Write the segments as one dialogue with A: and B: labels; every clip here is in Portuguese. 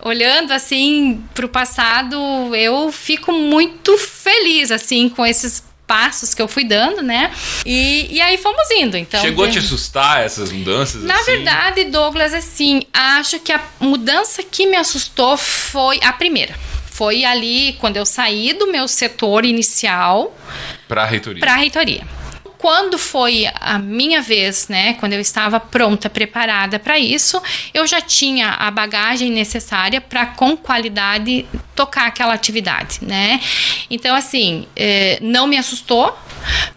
A: olhando assim para o passado, eu fico muito feliz assim com esses passos que eu fui dando, né? E aí fomos indo. Então,
B: chegou a te assustar essas mudanças?
A: Na verdade, Douglas, assim, acho que a mudança que me assustou foi a primeira. Foi ali quando eu saí do meu setor inicial
B: para a reitoria.
A: Quando foi a minha vez, né, quando eu estava pronta, preparada para isso, eu já tinha a bagagem necessária para, com qualidade, tocar aquela atividade, né? Então, assim, não me assustou,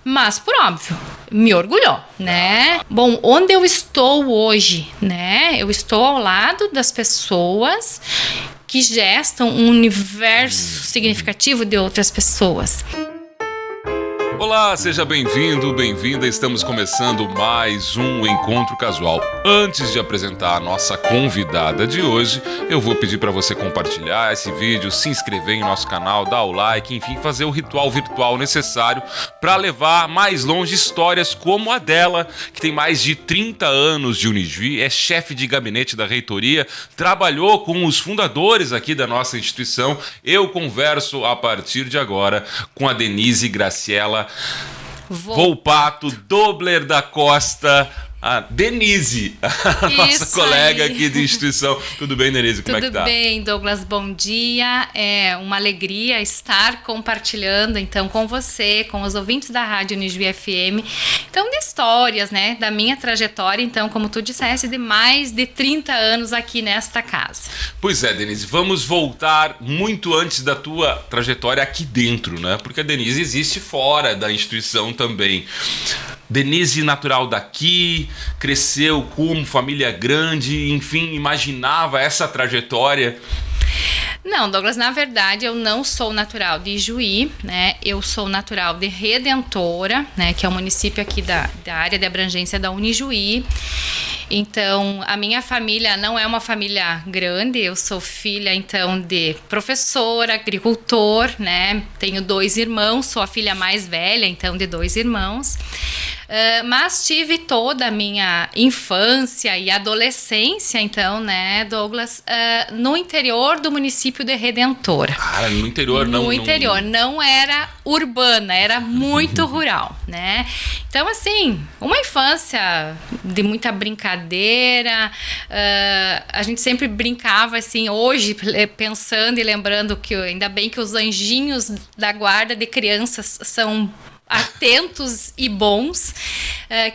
A: mas, por óbvio, me orgulhou, né? Bom, onde eu estou hoje, né? Eu estou ao lado das pessoas que gestam um universo significativo de outras pessoas.
B: Olá, seja bem-vindo, bem-vinda. Estamos começando mais um Encontro Casual. Antes de apresentar a nossa convidada de hoje, eu vou pedir para você compartilhar esse vídeo, se inscrever em nosso canal, dar o like, enfim, fazer o ritual virtual necessário para levar mais longe histórias como a dela, que tem mais de 30 anos de Unijuí, é chefe de gabinete da reitoria, trabalhou com os fundadores aqui da nossa instituição. Eu converso a partir de agora com a Denise Graciela Volpato Dobler da Costa, a Denise, a nossa colega aqui de instituição. Tudo bem, Denise? Como é que tá?
A: Tudo bem, Douglas, bom dia. É uma alegria estar compartilhando, então, com você, com os ouvintes da Rádio Unijuí FM, então, de histórias, né, da minha trajetória, então, como tu disseste, de mais de 30 anos aqui nesta casa.
B: Pois é, Denise, vamos voltar muito antes da tua trajetória aqui dentro, né? Porque a Denise existe fora da instituição também. Denise, natural daqui, cresceu como família grande, enfim, imaginava essa trajetória?
A: Não, Douglas, na verdade eu não sou natural de Ijuí, né? Eu sou natural de Redentora, né? Que é o município aqui da área de abrangência da Unijuí. Então, a minha família não é uma família grande, eu sou filha, então, de professor, agricultor, né? Tenho 2 irmãos, sou a filha mais velha, então, de 2 irmãos. Mas tive toda a minha infância e adolescência, então, né, Douglas, no interior do município de Redentora.
B: Ah, no interior, não?
A: No interior, não era urbana, era muito rural, né? Então, assim, uma infância de muita brincadeira, a gente sempre brincava, assim, hoje, pensando e lembrando que ainda bem que os anjinhos da guarda de crianças são atentos e bons,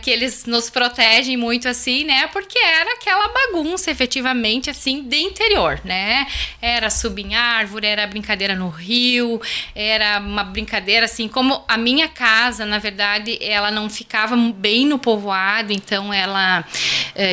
A: que eles nos protegem muito assim, né, porque era aquela bagunça efetivamente assim de interior, né, era subir em árvore, era brincadeira no rio, era uma brincadeira assim, como a minha casa, na verdade, ela não ficava bem no povoado, então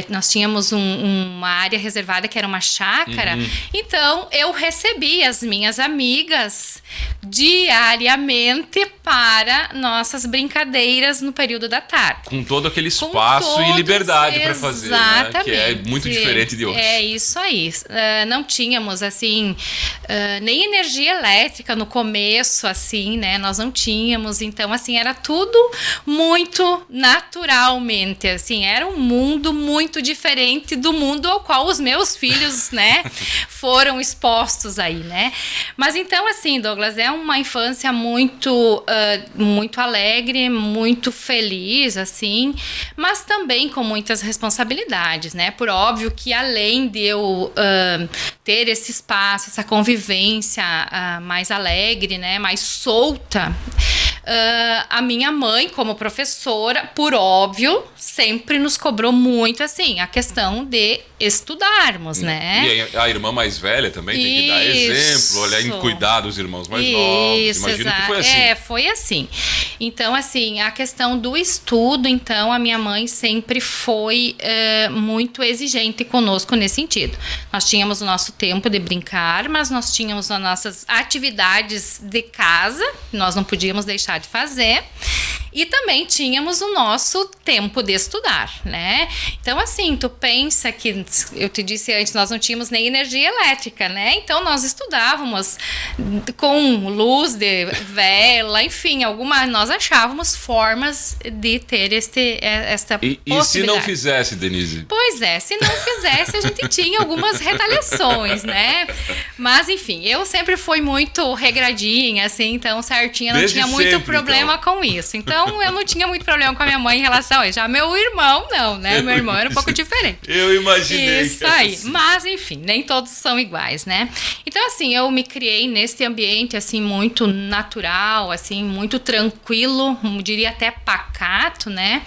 A: nós tínhamos uma área reservada que era uma chácara, então eu recebi as minhas amigas diariamente para nossas brincadeiras no período da tarde.
B: Com todo aquele espaço e liberdade para fazer, né? Que é muito diferente de hoje.
A: É isso aí. Não tínhamos, assim, nem energia elétrica no começo, assim, né? Nós não tínhamos. Então, assim, era tudo muito naturalmente, assim. Era um mundo muito diferente do mundo ao qual os meus filhos, né, foram expostos aí, né? Mas, então, assim, Douglas, é uma infância muito alegre, muito feliz, assim, mas também com muitas responsabilidades, né? Por óbvio que além de eu ter esse espaço, essa convivência mais alegre, né? Mais solta, a minha mãe, como professora, por óbvio, sempre nos cobrou muito, assim, a questão de estudarmos, né?
B: E a irmã mais velha também tem que dar exemplo, olhar em cuidar dos irmãos mais novos. Imagino que foi assim.
A: Foi assim. Então, assim, a questão do estudo, então, a minha mãe sempre foi muito exigente conosco nesse sentido. Nós tínhamos o nosso tempo de brincar, mas nós tínhamos as nossas atividades de casa, nós não podíamos deixar de fazer. E também tínhamos o nosso tempo de estudar, né? Então, assim, tu pensa que, eu te disse antes, nós não tínhamos nem energia elétrica, né? Então, nós estudávamos com luz de vela, enfim, nós achávamos formas de ter esta possibilidade.
B: E se não fizesse, Denise?
A: Pois é, se não fizesse, a gente tinha algumas retaliações, né? Mas, enfim, eu sempre fui muito regradinha, assim, então certinha, não tinha muito problema com isso. Então, eu não tinha muito problema com a minha mãe em relação a isso. Já meu irmão, não, né? Meu irmão era um pouco diferente.
B: Eu imaginei.
A: Isso aí. Mas, enfim, nem todos são iguais, né? Então, assim, eu me criei nesse ambiente, assim, muito natural, assim, muito tranquilo, diria até pacato, né?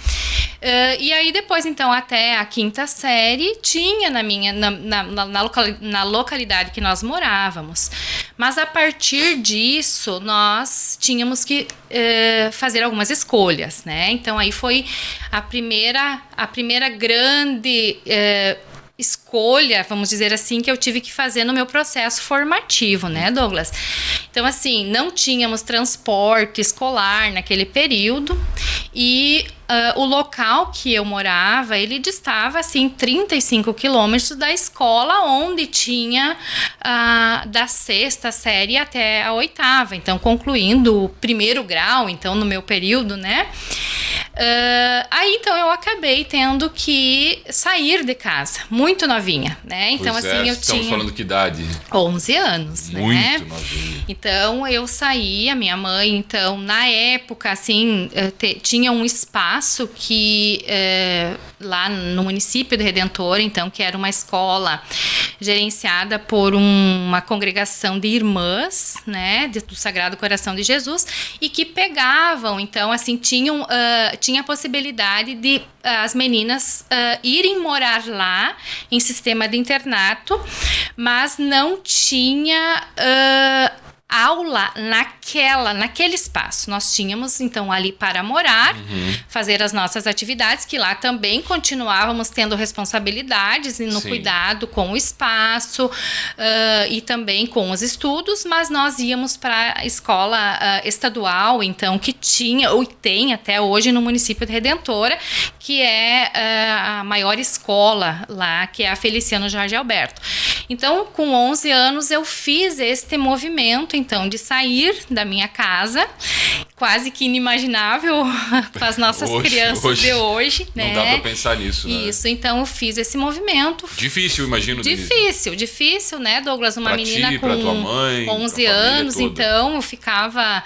A: E aí, depois, então, até a 5ª série, tinha na localidade que nós morávamos. Mas, a partir disso, nós tínhamos que fazer algumas escolhas, né? Então, aí foi a primeira grande escolha, vamos dizer assim, que eu tive que fazer no meu processo formativo, né, Douglas? Então, assim, não tínhamos transporte escolar naquele período e o local que eu morava, ele distava, assim, 35 quilômetros da escola onde tinha da 6ª série até a 8ª, então, concluindo o 1º grau, então, no meu período, né? Aí, então, eu acabei tendo que sair de casa, muito novinha, né? Então,
B: pois
A: assim, eu
B: estamos
A: tinha...
B: falando que idade?
A: 11 anos,
B: muito
A: né?
B: Muito novinha.
A: Então, eu saí, a minha mãe, então, na época, assim, tinha um espaço que, lá no município do Redentor, então, que era uma escola gerenciada por uma congregação de irmãs, né, do Sagrado Coração de Jesus, e que pegavam, então, assim, tinha a possibilidade de as meninas irem morar lá em sistema de internato, mas não tinha aula naquele espaço. Nós tínhamos, então, ali para morar, fazer as nossas atividades, que lá também continuávamos tendo responsabilidades no
B: Sim.
A: cuidado com o espaço e também com os estudos, mas nós íamos para a escola estadual, então, que tinha, ou tem até hoje no município de Redentora, que é a maior escola lá, que é a Feliciano Jorge Alberto. Então, com 11 anos, eu fiz este movimento, então, de sair da minha casa, quase que inimaginável com as nossas crianças de hoje, né?
B: Não dá pra pensar nisso, né?
A: Isso, então eu fiz esse movimento.
B: Difícil, imagino.
A: Difícil, né, Douglas? Uma
B: pra
A: menina
B: ti,
A: com
B: pra tua mãe,
A: 11 anos, toda. Então eu ficava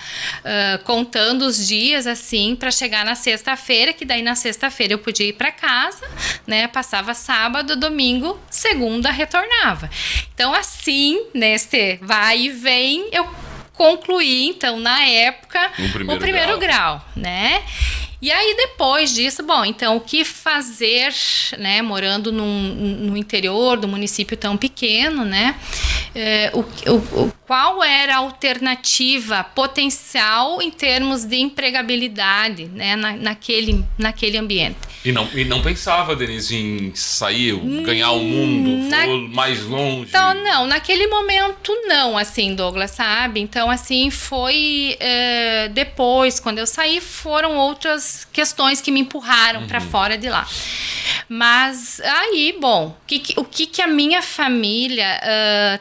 A: contando os dias, assim, para chegar na sexta-feira, que daí na sexta-feira eu podia ir para casa, né? Passava sábado, domingo, segunda retornava. Então, assim, neste vai e vem, eu concluí, então, na época, o primeiro grau, né? E aí, depois disso, bom, então, o que fazer, né, morando no interior do município tão pequeno, né? Qual era a alternativa potencial em termos de empregabilidade, né, naquele ambiente?
B: E não pensava, Denise, em sair, ganhar o mundo, mais longe?
A: Então, não, naquele momento não, assim, Douglas, sabe? Então, assim, foi depois, quando eu saí, foram outras questões que me empurraram para fora de lá. Mas aí, bom, o que a minha família,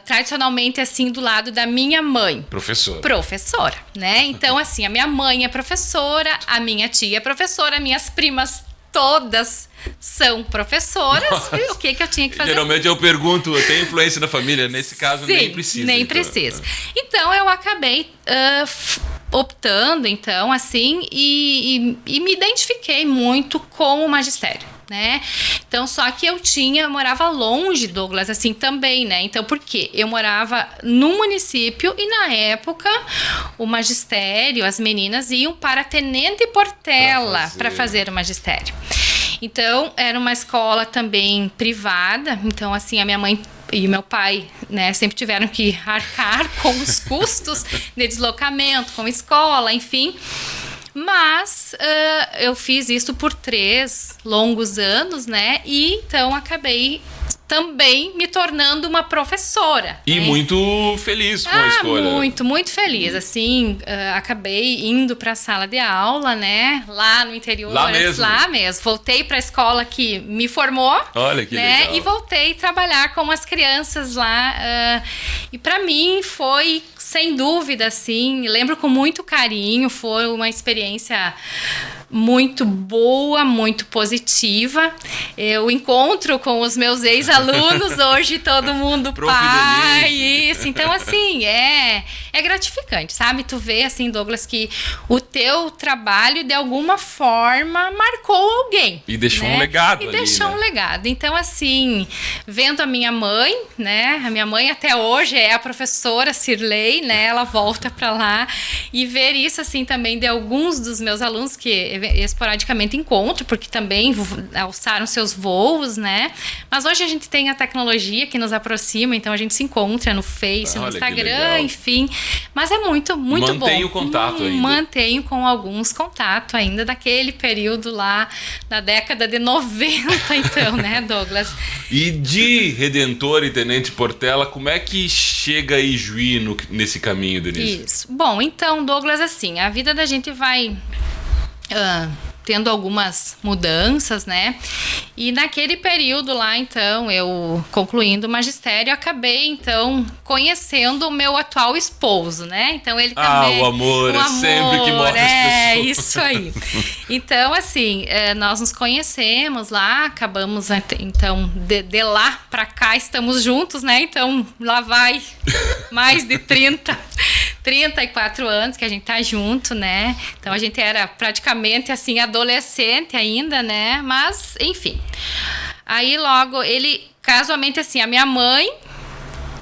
A: tradicionalmente, assim, do lado da minha mãe? Professora, né? Então, assim, a minha mãe é professora, a minha tia é professora, minhas primas todas são professoras. Nossa. E o que eu tinha que fazer?
B: Geralmente eu pergunto, eu tenho influência na família? Nesse caso,
A: sim,
B: nem precisa.
A: Nem precisa. Então, eu acabei optando, então, assim, e me identifiquei muito com o magistério, né? Então, só que eu morava longe, Douglas, assim, também, né? Então, por quê? Eu morava no município e, na época, o magistério, as meninas iam para Tenente Portela para fazer o magistério. Então, era uma escola também privada. Então, assim, a minha mãe e meu pai, né, sempre tiveram que arcar com os custos de deslocamento, com escola, enfim. Mas eu fiz isso por 3 longos anos, né? E então acabei também me tornando uma professora.
B: E muito feliz com a escolha.
A: Muito, muito feliz. Assim, acabei indo para a sala de aula, né? Lá no interior.
B: Lá mesmo?
A: Lá mesmo. Voltei para a escola que me formou.
B: Olha que
A: né?
B: legal.
A: E voltei a trabalhar com as crianças lá. E para mim foi, sem dúvida, assim, lembro com muito carinho. Foi uma experiência muito boa, muito positiva. Eu encontro com os meus ex-alunos hoje, todo mundo pai, isso. Então, assim, é gratificante, sabe? Tu vê, assim, Douglas, que o teu trabalho, de alguma forma, marcou alguém.
B: E deixou
A: né?
B: um legado
A: E
B: ali,
A: deixou
B: né?
A: um legado. Então, assim, vendo a minha mãe, né? A minha mãe até hoje é a professora Cirlei, né? Ela volta pra lá. E ver isso, assim, também de alguns dos meus alunos que esporadicamente encontro, porque também alçaram seus voos, né? Mas hoje a gente tem a tecnologia que nos aproxima, então a gente se encontra no Face, no Instagram, enfim. Mas é muito, muito bom.
B: Mantém o contato ainda.
A: Mantenho com alguns contatos ainda daquele período lá, da década de 90, então, né, Douglas?
B: E de Redentor e Tenente Portela, como é que chega a Ijuí nesse caminho, Denise?
A: Isso. Bom, então, Douglas, assim, a vida da gente vai tendo algumas mudanças, né? E naquele período lá, então, eu concluindo o magistério, acabei, então, conhecendo o meu atual esposo, né? Então, ele também...
B: o amor é sempre que move as pessoas.
A: É, isso aí. Então, assim, nós nos conhecemos lá, acabamos, então, de lá pra cá, estamos juntos, né? Então, lá vai mais de 34 anos que a gente tá junto, né? Então, a gente era praticamente, assim, adolescente ainda, né? Mas, enfim. Aí, logo, ele, casualmente, assim, a minha mãe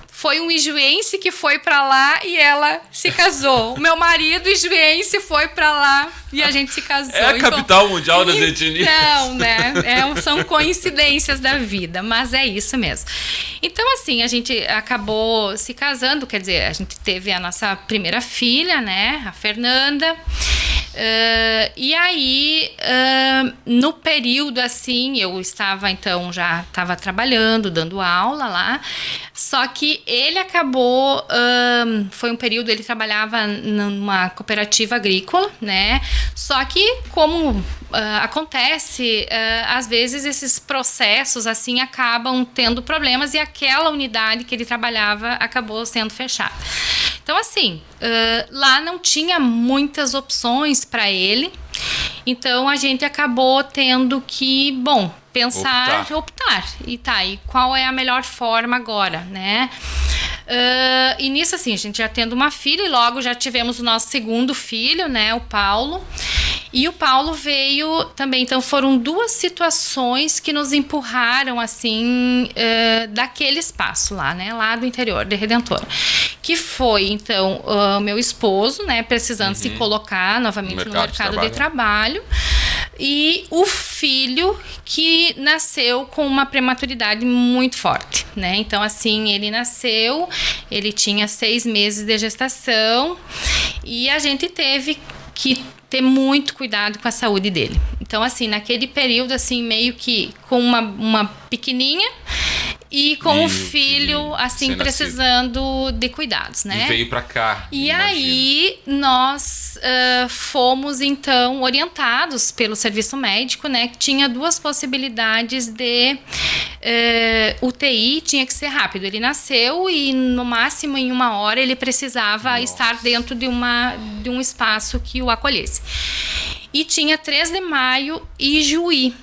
A: foi um ijuense que foi pra lá e ela se casou. O meu marido, ijuense, foi pra lá e a gente se casou.
B: É a capital mundial das etnias.
A: Não, né? São coincidências da vida, mas é isso mesmo. Então, assim, a gente acabou se casando, quer dizer, a gente teve a nossa primeira filha, né? A Fernanda. E aí, no período, assim, eu estava, então, já estava trabalhando, dando aula lá, só que ele acabou, foi um período, ele trabalhava numa cooperativa agrícola, né? Só que, como acontece, às vezes esses processos, assim, acabam tendo problemas e aquela unidade que ele trabalhava acabou sendo fechada. Então, assim, lá não tinha muitas opções para ele, então a gente acabou tendo que, optar. E qual é a melhor forma agora, né? E nisso, assim, a gente já tendo uma filha e logo já tivemos o nosso segundo filho, né, o Paulo. E o Paulo veio também, então foram duas situações que nos empurraram, assim, daquele espaço lá, né, lá do interior de Redentor. Que foi, então, o meu esposo, né, precisando se colocar novamente no mercado de trabalho. E o filho que nasceu com uma prematuridade muito forte, né? Então, assim, ele nasceu, ele tinha 6 meses de gestação e a gente teve que ter muito cuidado com a saúde dele. Então, assim, naquele período, assim, meio que com uma pequenininha e com o filho, assim, precisando de cuidados, né?
B: E veio pra cá.
A: E aí, nós fomos, então, orientados pelo serviço médico, né? Que tinha 2 possibilidades de UTI, tinha que ser rápido. Ele nasceu e, no máximo, em 1 hora, ele precisava estar dentro de um espaço que o acolhesse. E tinha 3 de maio e Juí.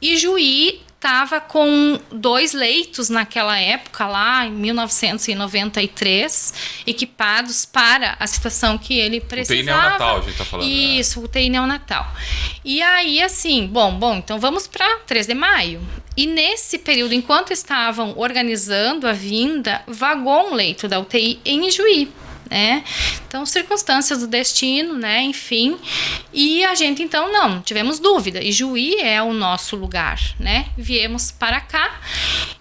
A: E Juí estava com 2 leitos naquela época, lá em 1993, equipados para a situação que ele precisava.
B: UTI neonatal, a gente tá falando.
A: Isso, UTI neonatal. E aí, assim, bom, então vamos para 3 de maio. E nesse período, enquanto estavam organizando a vinda, vagou um leito da UTI em Ijuí. Né? Então, circunstâncias do destino, né? Enfim. E a gente, então, não tivemos dúvida. Ijuí é o nosso lugar, né? Viemos para cá.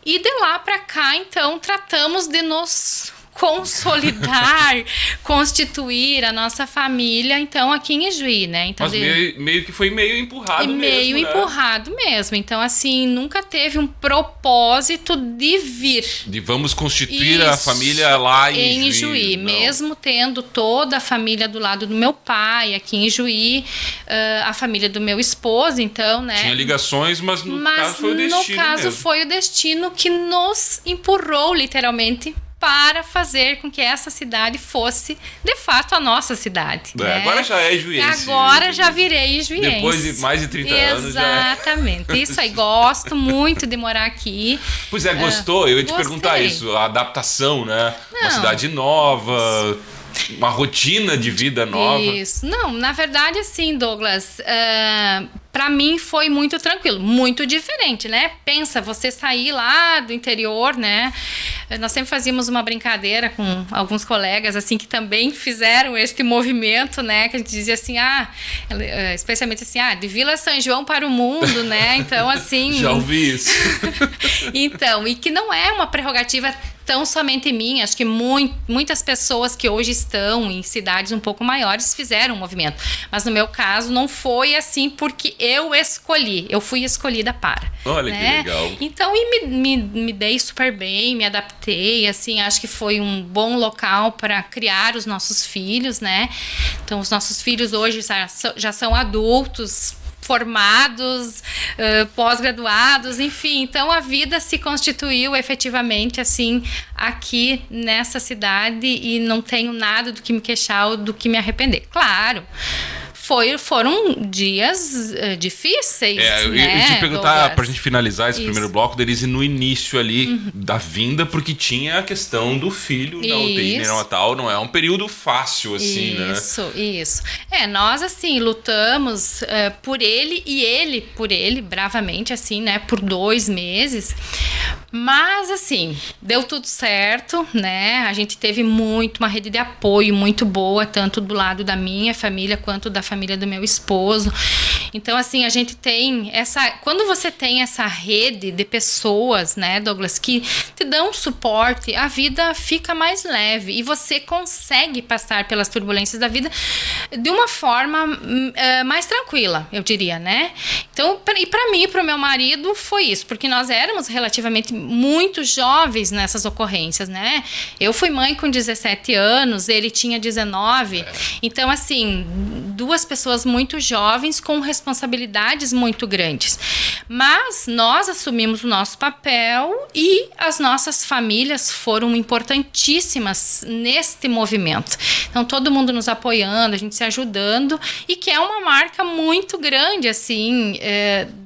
A: E de lá para cá, então, tratamos de nos consolidar, constituir a nossa família, então, aqui em Ijuí, né? Então,
B: mas meio que foi meio empurrado mesmo,
A: meio
B: né?
A: empurrado mesmo. Então, assim, nunca teve um propósito de vir.
B: De vamos constituir a família lá
A: em Ijuí. Mesmo tendo toda a família do lado do meu pai, aqui em Ijuí, a família do meu esposo, então, né?
B: Tinha ligações, mas no caso foi o destino.
A: No caso, foi o destino que nos empurrou, literalmente, para fazer com que essa cidade fosse, de fato, a nossa cidade. Né?
B: Agora já é ijuiense.
A: Agora já virei ijuiense.
B: Depois de mais de 30 anos.
A: Exatamente. Isso aí, gosto muito de morar aqui.
B: Pois é, gostou? Eu ia te perguntar isso. A adaptação, né? Uma cidade nova, uma rotina de vida nova.
A: Isso. Não, na verdade, assim, Douglas, para mim foi muito tranquilo, muito diferente, né? Pensa, você sair lá do interior, né? Nós sempre fazíamos uma brincadeira com alguns colegas, assim, que também fizeram este movimento, né? Que a gente dizia assim, especialmente assim, de Vila São João para o mundo, né? Então, assim...
B: Já ouvi isso.
A: Então, e que não é uma prerrogativa tão somente minha, acho que muitas pessoas que hoje estão em cidades um pouco maiores fizeram o movimento, mas no meu caso não foi assim porque eu fui escolhida para.
B: Olha,
A: né?
B: Que legal.
A: Então, e me dei super bem, me adaptei, assim, acho que foi um bom local para criar os nossos filhos, né? Então, os nossos filhos hoje já são adultos, formados, pós-graduados, enfim. Então, a vida se constituiu efetivamente, assim, aqui nessa cidade e não tenho nada do que me queixar ou do que me arrepender. Claro, foram dias difíceis,
B: eu
A: né,
B: ia te perguntar,
A: Douglas?
B: pra gente finalizar esse primeiro bloco, deles no início ali da vinda, porque tinha a questão do filho na UTI neonatal, não é um período fácil, assim, né?
A: Isso. Nós, assim, lutamos por ele e ele por ele, bravamente, assim, né, por 2 meses. Mas, assim, deu tudo certo, né? A gente teve uma rede de apoio muito boa, tanto do lado da minha família quanto da família do meu esposo. Então, assim, a gente tem quando você tem essa rede de pessoas, né, Douglas, que te dão suporte, a vida fica mais leve e você consegue passar pelas turbulências da vida de uma forma mais tranquila, eu diria, né? Então, e para mim e para o meu marido foi isso, porque nós éramos relativamente muito jovens nessas ocorrências, né? Eu fui mãe com 17 anos, ele tinha 19. Então, assim, 2 pessoas muito jovens com responsabilidades muito grandes. Mas nós assumimos o nosso papel e as nossas famílias foram importantíssimas neste movimento. Então, todo mundo nos apoiando, a gente se ajudando, e que é uma marca muito grande, assim,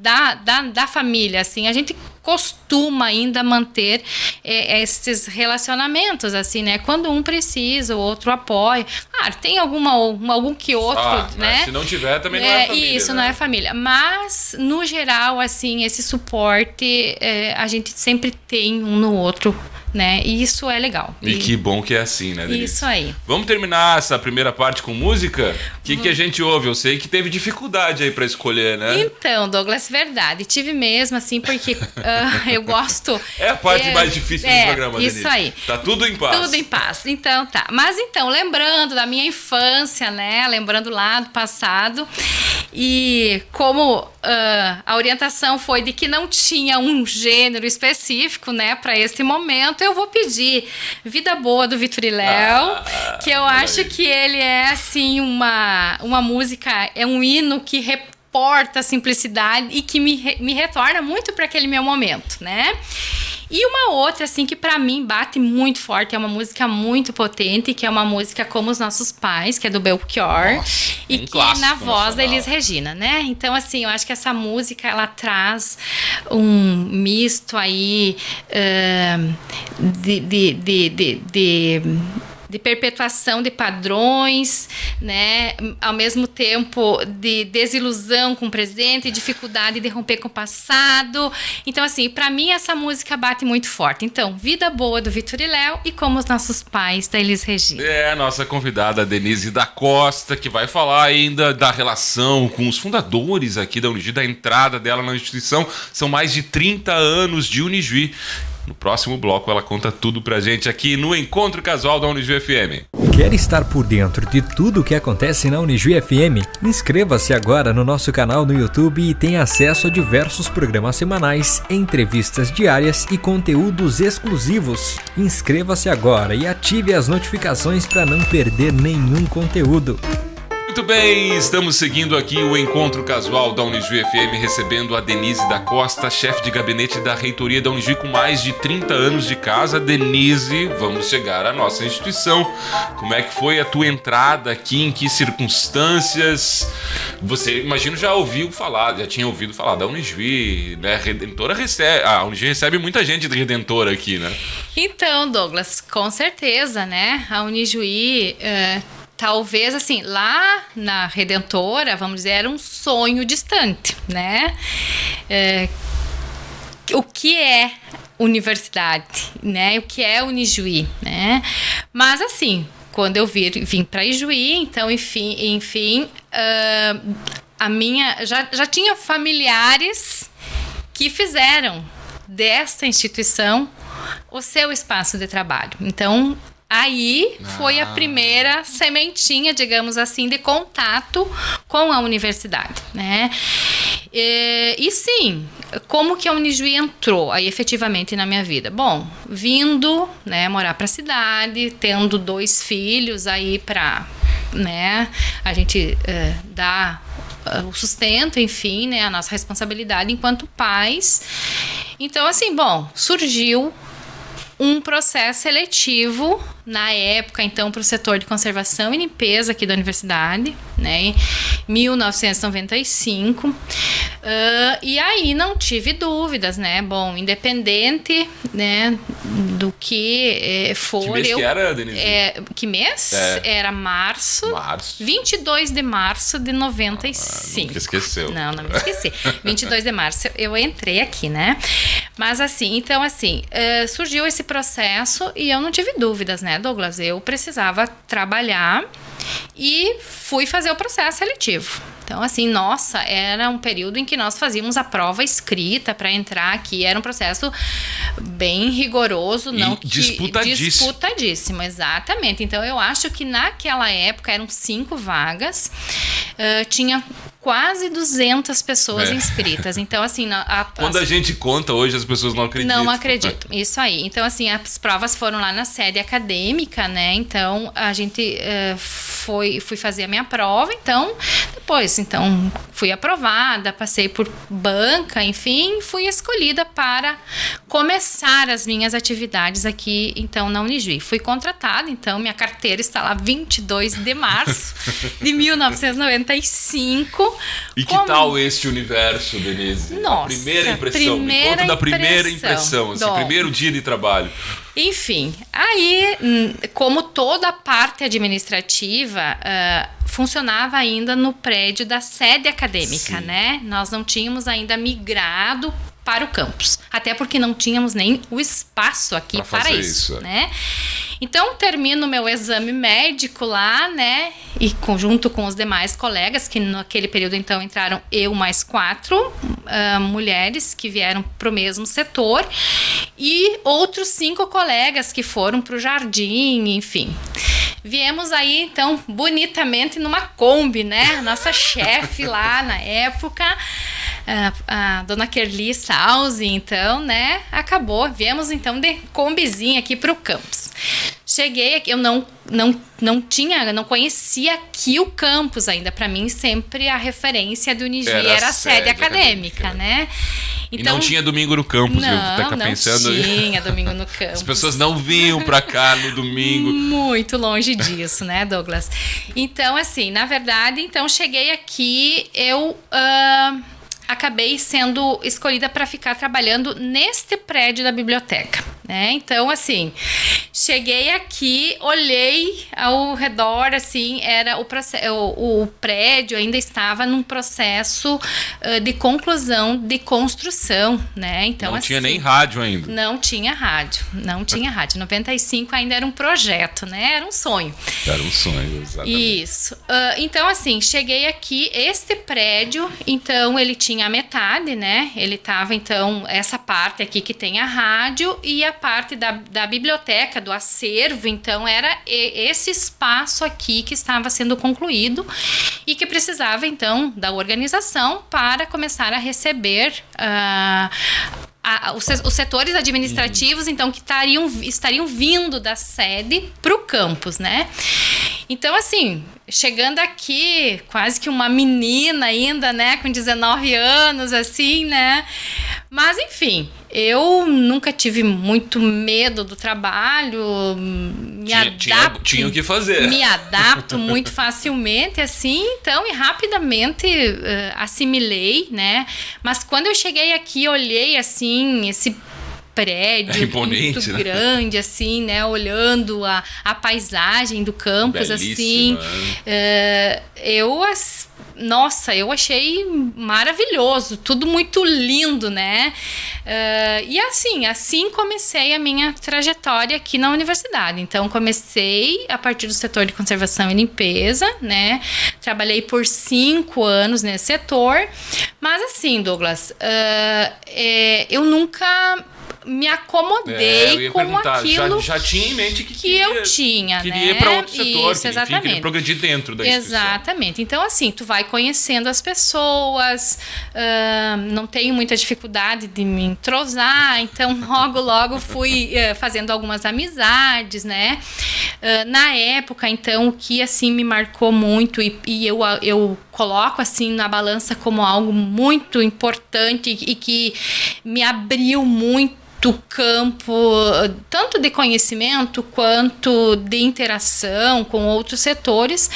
A: da família, assim. A gente costuma ainda manter esses relacionamentos, assim, né? Quando um precisa, o outro apoia. Claro, tem algum que outro, né?
B: Se não tiver, também não é família.
A: Isso,
B: né?
A: não é família. Mas, no geral, assim, esse suporte a gente sempre tem um no outro, né? E isso é legal.
B: E que bom que é assim, né, Denise?
A: Isso aí.
B: Vamos terminar essa primeira parte com música? O que a gente ouve? Eu sei que teve dificuldade aí pra escolher, né?
A: Então, Douglas, verdade. Tive mesmo, assim, porque eu gosto...
B: É a parte mais difícil do programa, Denise.
A: Isso aí.
B: Tá tudo em paz.
A: Tudo em paz. Então, tá. Mas, então, lembrando da minha infância, né? Lembrando lá do passado. E como a orientação foi de que não tinha um gênero específico, né? Pra esse momento, eu vou pedir Vida Boa, do Vitor e Léo, que eu acho que ele é, assim, uma música, é um hino que reporta a simplicidade e que me retorna muito para aquele meu momento, né? E uma outra, assim, que pra mim bate muito forte, é uma música muito potente, que é uma música Como os Nossos Pais, que é do Belchior, e que na voz da Elis Regina, né? Então, assim, eu acho que essa música, ela traz um misto aí de perpetuação de padrões, né? Ao mesmo tempo de desilusão com o presente, dificuldade de romper com o passado. Então, assim, para mim essa música bate muito forte. Então, Vida Boa, do Vitor e Léo, e Como os Nossos Pais, da Elis Regina.
B: É a nossa convidada Denise da Costa, que vai falar ainda da relação com os fundadores aqui da Unijuí, da entrada dela na instituição. São mais de 30 anos de Unijuí. No próximo bloco ela conta tudo pra gente aqui no Encontro Casual da Unijuí FM.
C: Quer estar por dentro de tudo o que acontece na Unijuí FM? Inscreva-se agora no nosso canal no YouTube e tenha acesso a diversos programas semanais, entrevistas diárias e conteúdos exclusivos. Inscreva-se agora e ative as notificações para não perder nenhum conteúdo.
B: Muito bem, estamos seguindo aqui o Encontro Casual da Unijuí FM, recebendo a Denise da Costa, chefe de gabinete da reitoria da Unijuí com mais de 30 anos de casa. Denise, vamos chegar à nossa instituição. Como é que foi a tua entrada aqui? Em que circunstâncias? Você, imagino, já tinha ouvido falar da Unijuí, né? Redentora recebe, a Unijuí recebe muita gente de Redentora aqui, né?
A: Então, Douglas, com certeza, né? A Unijuí... talvez, assim, lá na Redentora, vamos dizer, era um sonho distante, né? O que é universidade, né? O que é Unijuí, né? Mas, assim, quando eu vim para Ijuí, então, enfim, a minha... Já tinha familiares que fizeram desta instituição o seu espaço de trabalho. Então... aí foi a primeira sementinha, digamos assim, de contato com a universidade, né? E sim, como que a Unijuí entrou aí efetivamente na minha vida? Bom, vindo, né, morar para a cidade, tendo 2 filhos aí para, né, a gente dar o sustento, enfim, né, a nossa responsabilidade enquanto pais. Então, assim, bom, surgiu um processo seletivo na época, então, para o setor de conservação e limpeza aqui da universidade, né, em 1995. E aí não tive dúvidas, né? Bom, independente, né, do que for...
B: Que mês que era, Denise?
A: Que mês? Era março. 22 de março de 95.
B: Nunca esqueceu.
A: Não me esqueci. 22 de março eu entrei aqui, né? Mas assim, então assim, surgiu esse processo e eu não tive dúvidas, né, Douglas? Eu precisava trabalhar e fui fazer o processo seletivo. Então, assim, nossa, era um período em que nós fazíamos a prova escrita para entrar aqui. Era um processo bem rigoroso. Disputadíssimo, exatamente. Então, eu acho que naquela época eram 5 vagas. Tinha quase 200 pessoas inscritas. Então, assim...
B: Quando a gente conta hoje, as pessoas não acreditam.
A: Não acreditam. Isso aí. Então, assim, as provas foram lá na sede acadêmica, né? Então, a gente fui fazer a minha prova. Então, depois, fui aprovada, passei por banca, enfim, fui escolhida para começar as minhas atividades aqui, então, na Unijuí. Fui contratada, então, minha carteira está lá 22 de março de 1995.
B: E que tal este universo, Denise?
A: Nossa,
B: a primeira impressão. Me conta da primeira impressão, esse primeiro dia de trabalho.
A: Enfim, aí, como toda a parte administrativa, funcionava ainda no prédio da sede acadêmica, né? Nós não tínhamos ainda migrado para o campus, até porque não tínhamos nem o espaço aqui para isso, né? Então, termino meu exame médico lá, né? E junto com os demais colegas, que naquele período, então, entraram eu mais 4 mulheres que vieram para o mesmo setor e outros 5 colegas que foram para o jardim, enfim. Viemos aí, então, bonitamente numa Kombi, né? Nossa chefe lá na época, a dona Kerli Salzi, então, né? Viemos, então, de Kombizinha aqui para o campus. Cheguei aqui, eu não conhecia aqui o campus ainda. Para mim, sempre a referência do Unijuí era a sede acadêmica, né? Então,
B: e não tinha domingo no campus, viu? Tá pensando...
A: Não tinha domingo no campus.
B: As pessoas não vinham pra cá no domingo.
A: Muito longe disso, né, Douglas? Então, assim, na verdade, então, cheguei aqui, eu... acabei sendo escolhida para ficar trabalhando neste prédio da biblioteca, né? Então, assim, cheguei aqui, olhei ao redor, assim, era o prédio ainda estava num processo de conclusão de construção, né? Então,
B: não
A: assim,
B: tinha nem rádio ainda.
A: Não tinha rádio. 95 ainda era um projeto, né? Era um sonho.
B: Era um sonho, exatamente.
A: Isso. Então, assim, cheguei aqui, este prédio, então, ele tinha a metade, né? Ele tava, então, essa parte aqui que tem a rádio e a parte da biblioteca, do acervo, então, era esse espaço aqui que estava sendo concluído e que precisava, então, da organização para começar a receber os setores administrativos, então, que estariam vindo da sede para o campus, né? Então, assim, chegando aqui, quase que uma menina ainda, né? Com 19 anos, assim, né? Mas, enfim, eu nunca tive muito medo do trabalho,
B: tinha o que fazer.
A: Me adapto muito facilmente, assim, então, e rapidamente assimilei, né? Mas quando eu cheguei aqui, olhei, assim, esse prédio muito grande, assim, né? Olhando a paisagem do campus,
B: belíssima,
A: assim. Eu achei maravilhoso, tudo muito lindo, né? E assim comecei a minha trajetória aqui na universidade. Então, comecei a partir do setor de conservação e limpeza, né? Trabalhei por 5 anos nesse setor. Mas assim, Douglas, eu nunca me acomodei com aquilo
B: já tinha em mente que
A: eu tinha,
B: queria ir para outro setor,
A: isso, exatamente.
B: Queria progredir dentro da instituição.
A: Exatamente. Então, assim, tu vai conhecendo as pessoas, não tenho muita dificuldade de me entrosar, então logo fui fazendo algumas amizades, né? Na época, então, o que, assim, me marcou muito e eu coloco, assim, na balança como algo muito importante e que me abriu muito campo, tanto de conhecimento quanto de interação com outros setores,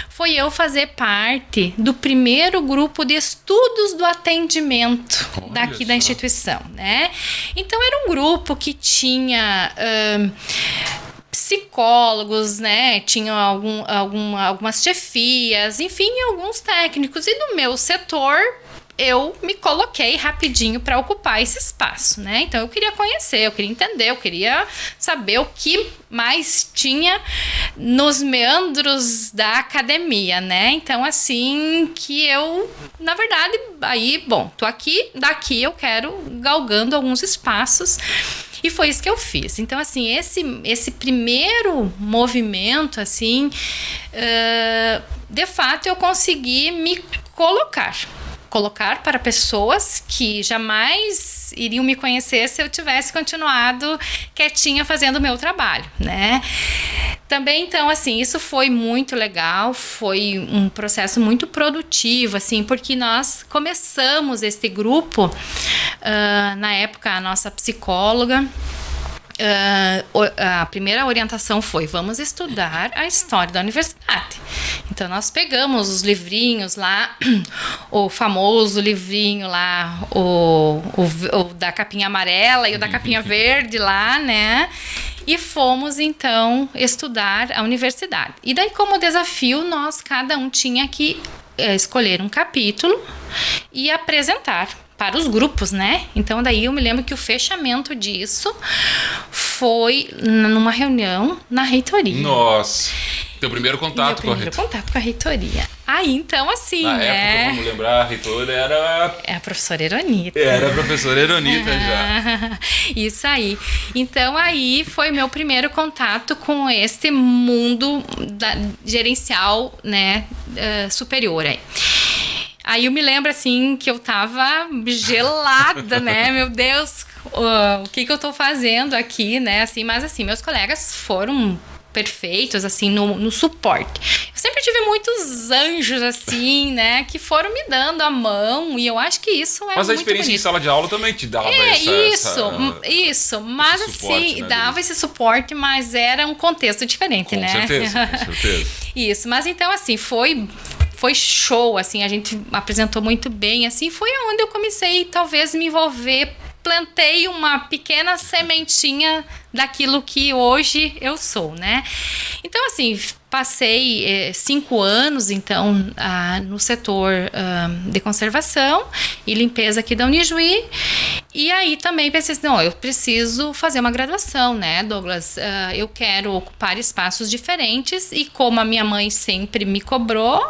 A: foi eu fazer parte do primeiro grupo de estudos do atendimento daqui da instituição, né? Então, era um grupo que tinha psicólogos, né? Tinham algumas chefias, enfim, alguns técnicos. E no meu setor, eu me coloquei rapidinho para ocupar esse espaço, né? Então, eu queria conhecer, eu queria entender, eu queria saber o que mais tinha nos meandros da academia, né? Então, assim, que eu, na verdade, tô aqui, daqui eu quero galgando alguns espaços. E foi isso que eu fiz. Então, assim, esse primeiro movimento, assim, de fato, eu consegui me colocar para pessoas que jamais iriam me conhecer se eu tivesse continuado quietinha fazendo o meu trabalho, né? Também, então, assim, isso foi muito legal, foi um processo muito produtivo, assim, porque nós começamos este grupo, na época, a nossa psicóloga, a primeira orientação foi: vamos estudar a história da universidade. Então, nós pegamos os livrinhos lá, o famoso livrinho lá, o da capinha amarela e o da capinha verde lá, né? E fomos, então, estudar a universidade. E daí, como desafio, cada um tinha que escolher um capítulo e apresentar para os grupos, né? Então, daí eu me lembro que o fechamento disso foi numa reunião na reitoria.
B: Nossa! Teu primeiro contato com a reitoria.
A: Meu primeiro contato com a reitoria. Aí, então, assim,
B: na época, vamos lembrar, a reitora era...
A: É a professora Eronita.
B: Era a professora Eronita já.
A: Isso aí. Então, aí foi meu primeiro contato com este mundo gerencial, né, superior aí. Aí eu me lembro, assim, que eu tava gelada, né? Meu Deus, o que eu tô fazendo aqui, né? Assim, mas, assim, meus colegas foram perfeitos, assim, no suporte. Eu sempre tive muitos anjos, assim, né? Que foram me dando a mão, e eu acho que isso é muito bonito. Mas a experiência
B: em sala de aula também te dava
A: isso. Mas, assim, suporte, né, dava esse suporte, mas era um contexto diferente,
B: com
A: né?
B: Certeza, com certeza.
A: Isso, mas então, assim, foi show, assim, a gente apresentou muito bem, assim, foi onde eu comecei, talvez, me envolver plantei uma pequena sementinha daquilo que hoje eu sou, né? Então, assim, passei 5 anos, então, no setor de conservação e limpeza aqui da Unijuí. E aí também pensei assim, não, eu preciso fazer uma graduação, né, Douglas? Eu quero ocupar espaços diferentes e como a minha mãe sempre me cobrou,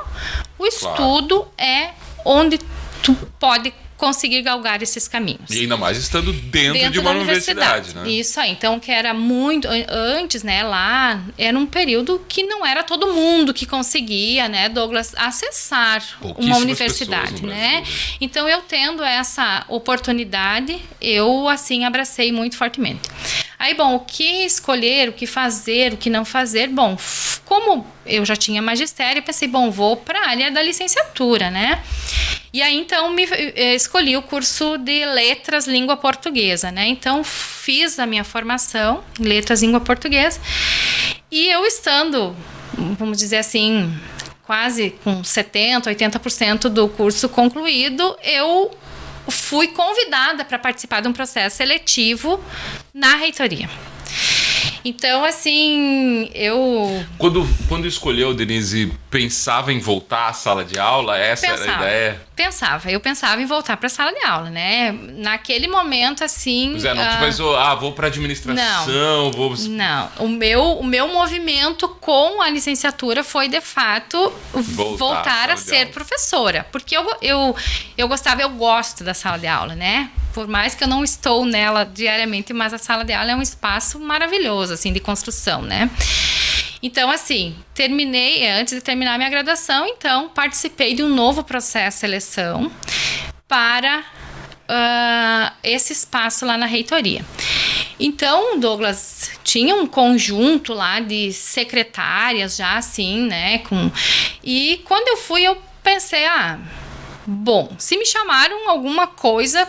A: o estudo é onde tu pode conseguir galgar esses caminhos.
B: E ainda mais estando dentro de uma universidade, né?
A: Isso aí. Então, que era muito... Antes, né, lá, era um período que não era todo mundo que conseguia, né, Douglas, acessar uma universidade, né? Então, eu tendo essa oportunidade, eu, assim, abracei muito fortemente. Aí, bom, o que escolher, o que fazer, o que não fazer? Bom, como eu já tinha magistério, pensei, bom, vou para a área da licenciatura, né? E aí, então, escolhi o curso de Letras Língua Portuguesa, né? Então, fiz a minha formação em Letras Língua Portuguesa. E eu estando, vamos dizer assim, quase com 70%, 80% do curso concluído, eu fui convidada para participar de um processo seletivo na reitoria. Então, assim, eu...
B: Quando escolheu, Denise, pensava em voltar à sala de aula? Essa era a ideia?
A: Eu pensava em voltar para a sala de aula, né? Naquele momento, assim...
B: Pois é, não te pensou, vou para administração,
A: Não, o meu movimento com a licenciatura foi, de fato, voltar a ser professora. Porque eu gosto da sala de aula, né? Por mais que eu não estou nela diariamente, mas a sala de aula é um espaço maravilhoso, assim, de construção, né? Então, assim, antes de terminar minha graduação, então, participei de um novo processo de seleção para esse espaço lá na reitoria. Então, Douglas, tinha um conjunto lá de secretárias já, assim, né? E quando eu fui, eu pensei, bom, se me chamaram alguma coisa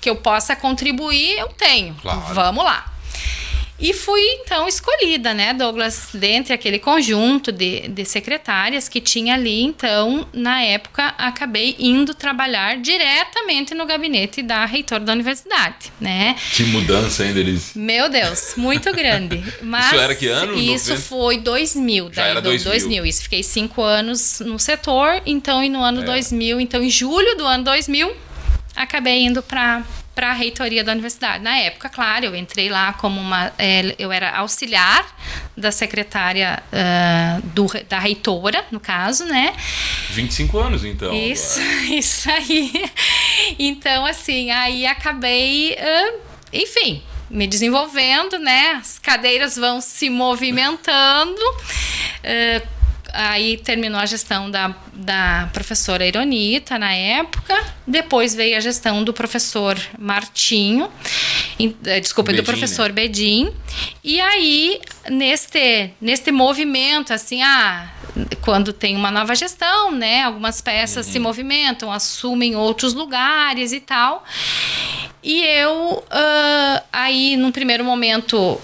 A: que eu possa contribuir, eu tenho. Claro. Vamos lá. E fui, então, escolhida, né, Douglas, dentre aquele conjunto de secretárias que tinha ali. Então, na época, acabei indo trabalhar diretamente no gabinete da reitora da universidade, né?
B: Que mudança, hein, Denise?
A: Meu Deus, muito grande. Mas
B: isso era que ano?
A: Isso foi 2000. Já era 2000. Isso, fiquei 5 anos no setor, então, e no ano 2000, então, em julho do ano 2000, acabei indo para a reitoria da universidade. Na época, claro, eu entrei lá como eu era auxiliar da secretária da reitora, no caso, né?
B: 25 anos, então.
A: Isso aí. Então, assim, aí acabei, enfim, me desenvolvendo, né? As cadeiras vão se movimentando. Aí terminou a gestão da professora Ironita na época. Depois veio a gestão do professor Martinho. Bedin, do professor Bedin. E aí, neste movimento, assim, quando tem uma nova gestão, né? Algumas peças se movimentam, assumem outros lugares e tal. E eu, aí, num primeiro momento...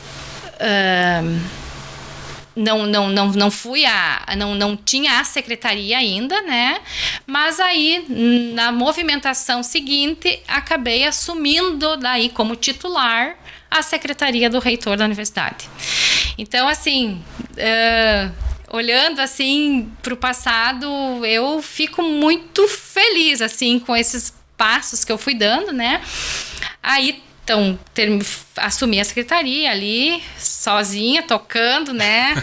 A: Não tinha a secretaria ainda, né? Mas aí, na movimentação seguinte, acabei assumindo daí como titular a secretaria do reitor da universidade. Então, assim, olhando assim para o passado, eu fico muito feliz assim com esses passos que eu fui dando, né? Aí, então, assumi a secretaria ali, sozinha, tocando, né?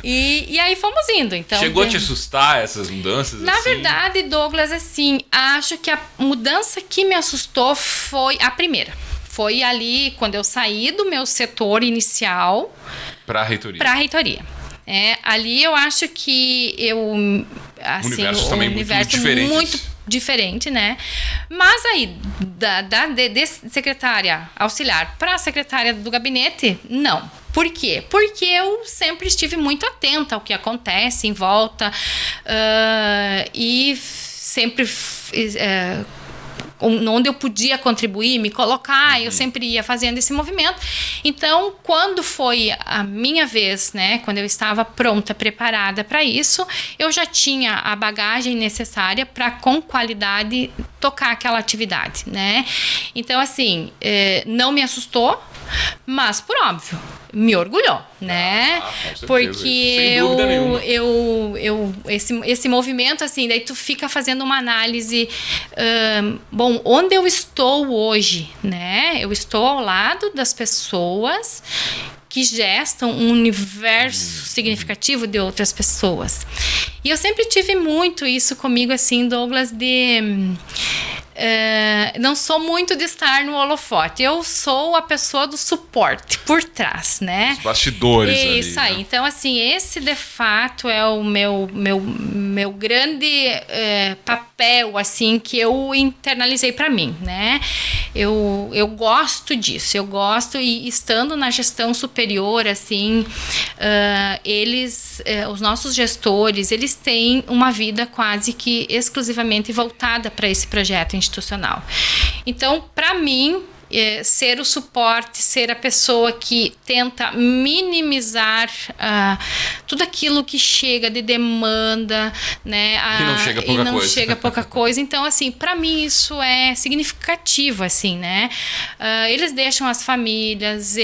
A: E aí fomos indo. Então,
B: chegou a te assustar essas mudanças?
A: Na verdade, Douglas, assim, acho que a mudança que me assustou foi a primeira. Foi ali, quando eu saí do meu setor inicial...
B: Para a reitoria.
A: Para a reitoria. Ali eu acho que assim,
B: o universo também
A: muito diferente, né? Mas aí, de secretária auxiliar para secretária do gabinete, não. Por quê? Porque eu sempre estive muito atenta ao que acontece em volta e sempre onde eu podia contribuir, me colocar, eu sempre ia fazendo esse movimento. Então, quando foi a minha vez, né, quando eu estava pronta, preparada para isso, eu já tinha a bagagem necessária para, com qualidade, tocar aquela atividade, né? Então, assim, não me assustou, mas, por óbvio, me orgulhou, né? Porque esse movimento, assim, daí tu fica fazendo uma análise, bom, onde eu estou hoje, né? Eu estou ao lado das pessoas que gestam um universo significativo de outras pessoas. E eu sempre tive muito isso comigo, assim, Douglas, não sou muito de estar no holofote. Eu sou a pessoa do suporte por trás, né?
B: Os bastidores
A: isso
B: ali,
A: aí.
B: né?
A: Então, assim, esse de fato é o meu grande papel, assim, que eu internalizei para mim, né? Eu gosto disso. Eu gosto, e estando na gestão superior, assim, os nossos gestores, eles têm uma vida quase que exclusivamente voltada para esse projeto institucional. Então, para mim, ser o suporte, ser a pessoa que tenta minimizar tudo aquilo que chega de demanda, né?
B: E não chega pouca coisa.
A: Então, assim, para mim isso é significativo, assim, né? Eles deixam as famílias,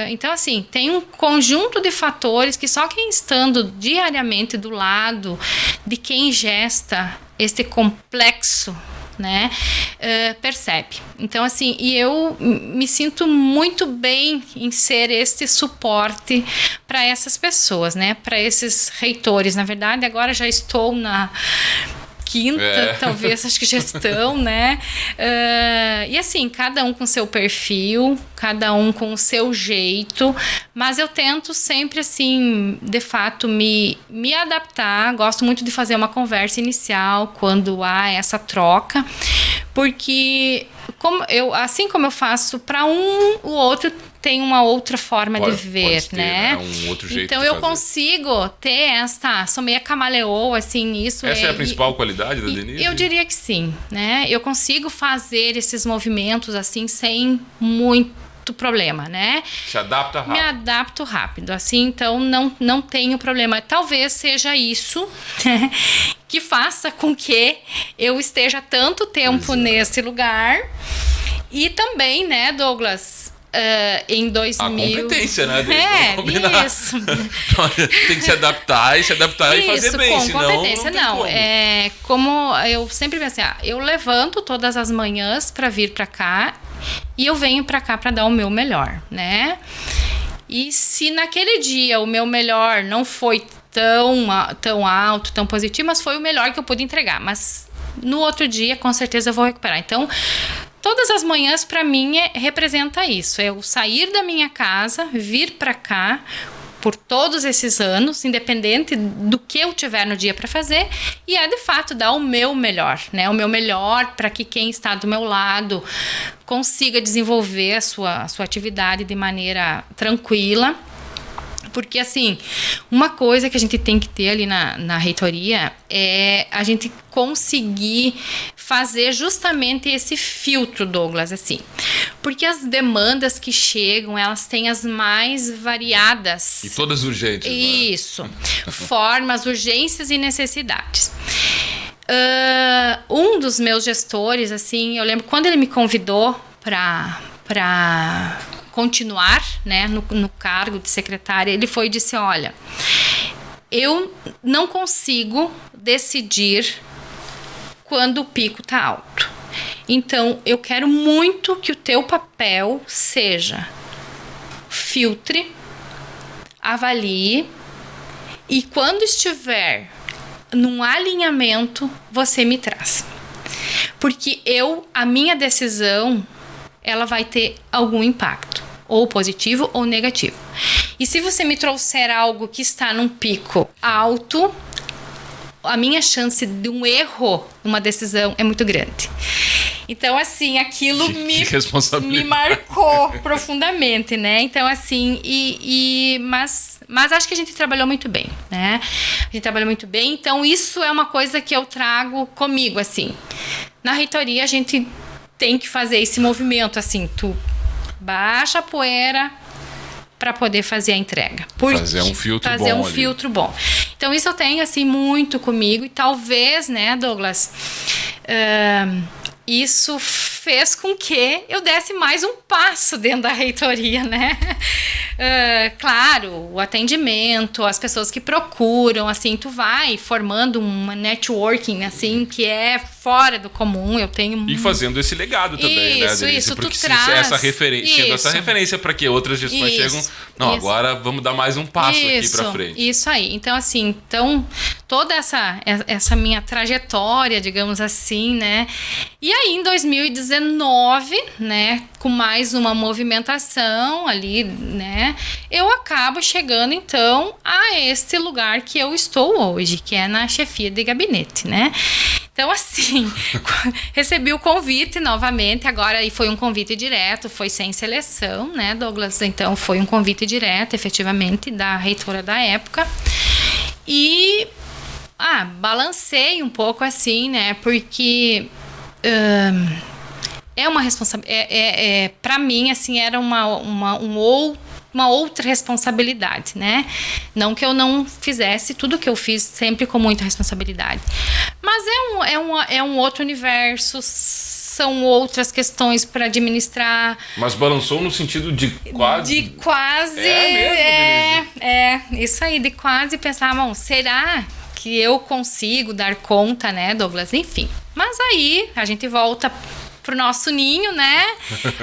A: então, assim, tem um conjunto de fatores que só quem estando diariamente do lado de quem gesta este complexo, né, percebe. Então, assim, e eu me sinto muito bem em ser este suporte para essas pessoas, né, para esses reitores. Na verdade, agora já estou na quinta, talvez, acho que gestão, né? E assim, cada um com seu perfil, cada um com o seu jeito, mas eu tento sempre, assim, de fato, me adaptar. Gosto muito de fazer uma conversa inicial quando há essa troca, porque assim como eu faço para o outro tem uma outra forma de ver,
B: ter,
A: né?
B: Um outro jeito
A: então
B: de
A: eu
B: fazer.
A: Consigo ter sou meio camaleoa, assim, nisso.
B: Essa é a principal qualidade da Denise?
A: Eu diria que sim, né? Eu consigo fazer esses movimentos, assim, sem muito problema, né?
B: Se adapta rápido.
A: Me adapto rápido, assim, então não tenho problema. Talvez seja isso que faça com que eu esteja tanto tempo nesse lugar. E também, né, Douglas, em 2000...
B: A competência, né?
A: Isso.
B: Tem que se adaptar e fazer bem,
A: com
B: senão
A: competência.
B: não tem como.
A: Como eu sempre pensei, eu levanto todas as manhãs para vir para cá e eu venho para cá para dar o meu melhor, né? E se naquele dia o meu melhor não foi tão alto, tão positivo, mas foi o melhor que eu pude entregar, mas no outro dia com certeza eu vou recuperar. Então, todas as manhãs, para mim, representa isso. É eu sair da minha casa, vir para cá, por todos esses anos, independente do que eu tiver no dia para fazer, e de fato, dar o meu melhor, né? O meu melhor para que quem está do meu lado consiga desenvolver a sua atividade de maneira tranquila. Porque, assim, uma coisa que a gente tem que ter ali na reitoria é a gente conseguir fazer justamente esse filtro, Douglas, assim. Porque as demandas que chegam, elas têm as mais variadas.
B: E todas urgentes.
A: Isso. Formas, urgências e necessidades. Um dos meus gestores, assim, eu lembro quando ele me convidou para continuar, né, no cargo de secretária, ele foi e disse, olha, eu não consigo decidir quando o pico tá alto. Então, eu quero muito que o teu papel seja filtre, avalie e quando estiver num alinhamento, você me traz. Porque a minha decisão, ela vai ter algum impacto, ou positivo ou negativo. E se você me trouxer algo que está num pico alto, a minha chance de um erro numa decisão é muito grande. Então, assim, aquilo me marcou profundamente, né? Então, assim, mas acho que a gente trabalhou muito bem, né? A gente trabalhou muito bem, então isso é uma coisa que eu trago comigo, assim. na reitoria a gente tem que fazer esse movimento, assim, tu baixa a poeira para poder fazer a entrega.
B: Fazer um filtro bom.
A: Então, isso eu tenho, assim, muito comigo. E talvez, né, Douglas, isso fez com que eu desse mais um passo dentro da reitoria, né? Claro, o atendimento, as pessoas que procuram, assim, tu vai formando uma networking, assim, que é fora do comum. Eu tenho...
B: E fazendo esse legado também, né, Denise?
A: Isso,
B: porque
A: tu traz...
B: essa referência para que outras gestões chegam... Não, agora vamos dar mais um passo aqui para frente.
A: Isso aí. Então, assim, toda essa minha trajetória, digamos assim, né? E aí, em 2019, né, com mais uma movimentação ali, né, eu acabo chegando, então, a este lugar que eu estou hoje, que é na chefia de gabinete, né? Então, assim, recebi o convite novamente, agora, e foi um convite direto, foi sem seleção, né, Douglas? Então, foi um convite direto, efetivamente, da reitora da época. E, balancei um pouco, assim, né, porque... é uma responsabilidade, para mim, assim, era uma outra responsabilidade, né? Não que eu não fizesse tudo que eu fiz sempre com muita responsabilidade, mas é um outro universo, são outras questões para administrar.
B: Mas balançou no sentido de quase...
A: De quase... Isso aí, de quase pensar, bom, será que eu consigo dar conta, né, Douglas? Enfim, mas aí a gente volta pro nosso ninho, né?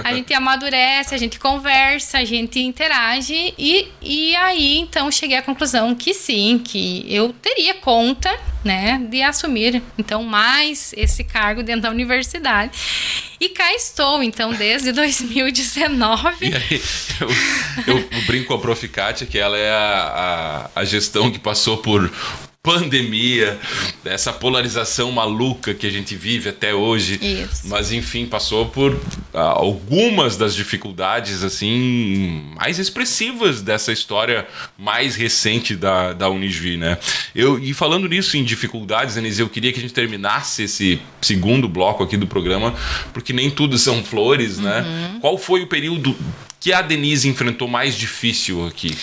A: A gente amadurece, a gente conversa, a gente interage e aí, então, cheguei à conclusão que sim, que eu teria conta, né, de assumir, então, mais esse cargo dentro da universidade. E cá estou, então, desde 2019.
B: E aí, eu brinco com a Prof. Kátia, que ela é a gestão que passou por pandemia, essa polarização maluca que a gente vive até hoje.
A: Isso.
B: Mas enfim, passou por algumas das dificuldades assim mais expressivas dessa história mais recente da Unijuí, né? E falando nisso, em dificuldades, Denise, eu queria que a gente terminasse esse segundo bloco aqui do programa, porque nem tudo são flores, né? Qual foi o período que a Denise enfrentou mais difícil aqui?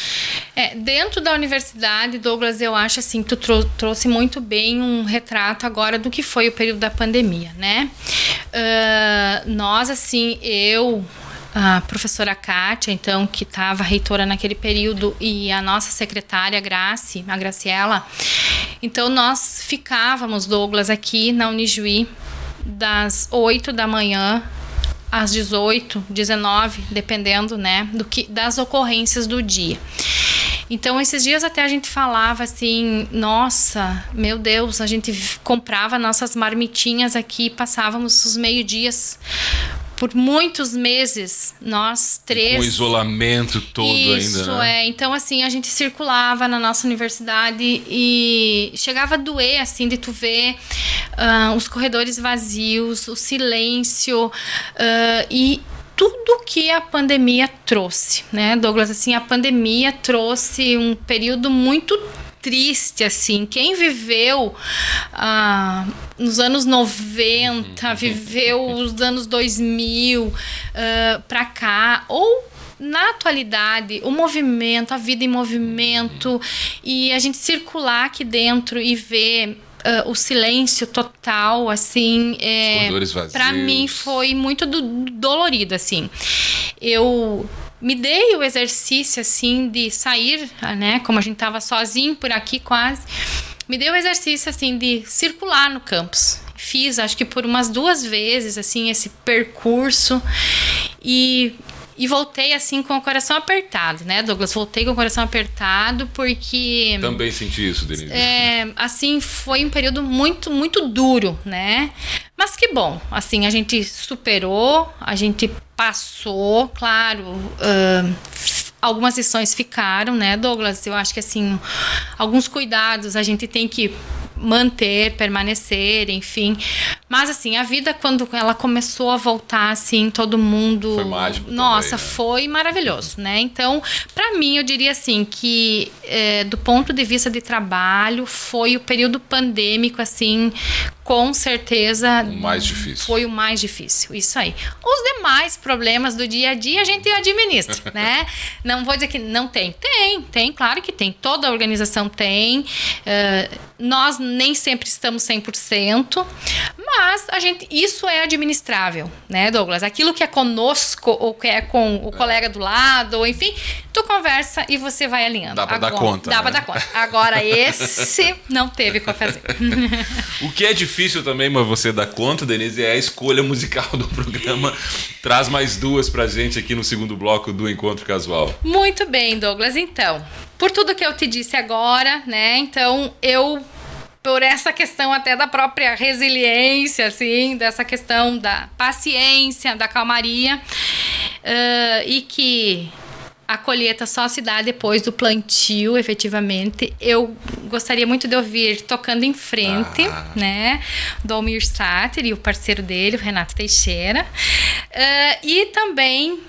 A: Dentro da universidade, Douglas, eu acho assim, tu trouxe muito bem um retrato agora do que foi o período da pandemia, né? Nós, assim, a professora Kátia, então, que estava reitora naquele período, e a nossa secretária, a Graciela, então nós ficávamos, Douglas, aqui na Unijuí das 8 da manhã às 18, 19, dependendo, né, das ocorrências do dia. Então, esses dias até a gente falava assim, nossa, meu Deus, a gente comprava nossas marmitinhas aqui, passávamos os meio-dias por muitos meses, nós três.
B: Com o isolamento todo ainda, né?
A: Isso, então assim, a gente circulava na nossa universidade e chegava a doer, assim, de tu ver os corredores vazios, o silêncio e tudo que a pandemia trouxe, né, Douglas? Assim, a pandemia trouxe um período muito triste, assim. Quem viveu nos anos 90, viveu os anos 2000 para cá, ou na atualidade, o movimento, a vida em movimento, e a gente circular aqui dentro e ver o silêncio total, assim, para mim foi muito dolorido, assim. Eu me dei o exercício, assim, de sair, né, como a gente tava sozinho por aqui quase, me dei o exercício, assim, de circular no campus. Fiz, acho que por umas 2 vezes, assim, esse percurso e voltei, assim, com o coração apertado, né, Douglas? Voltei com o coração apertado porque...
B: Também senti isso, Denise.
A: Assim, foi um período muito, muito duro, né? Mas que bom, assim, a gente superou, a gente passou, claro, algumas lições ficaram, né, Douglas? Eu acho que, assim, alguns cuidados a gente tem que manter, permanecer, enfim. Mas, assim, a vida, quando ela começou a voltar, assim, todo mundo...
B: Foi mágico
A: Nossa,
B: também, né?
A: foi maravilhoso, né? Então, para mim, eu diria assim, que do ponto de vista de trabalho, foi o período pandêmico, assim, com certeza...
B: O mais difícil.
A: Foi o mais difícil, isso aí. Os demais problemas do dia a dia, a gente administra, né? Não vou dizer que não tem. Tem, claro que tem. Toda a organização tem. Nós nem sempre estamos 100%, mas isso é administrável, né, Douglas? Aquilo que é conosco ou que é com o colega do lado, ou enfim, tu conversa e você vai alinhando.
B: Dá pra dar conta.
A: Dá
B: né?
A: pra dar conta. Agora, esse não teve o que fazer.
B: O que é difícil também, mas você dá conta, Denise, é a escolha musical do programa. Traz mais duas pra gente aqui no segundo bloco do Encontro Casual.
A: Muito bem, Douglas. Então, por tudo que eu te disse agora, né? Então, por essa questão até da própria resiliência, assim, dessa questão da paciência, da calmaria, e que a colheita só se dá depois do plantio, efetivamente. Eu gostaria muito de ouvir Tocando em Frente, né? Do Almir Sater e o parceiro dele, o Renato Teixeira. E também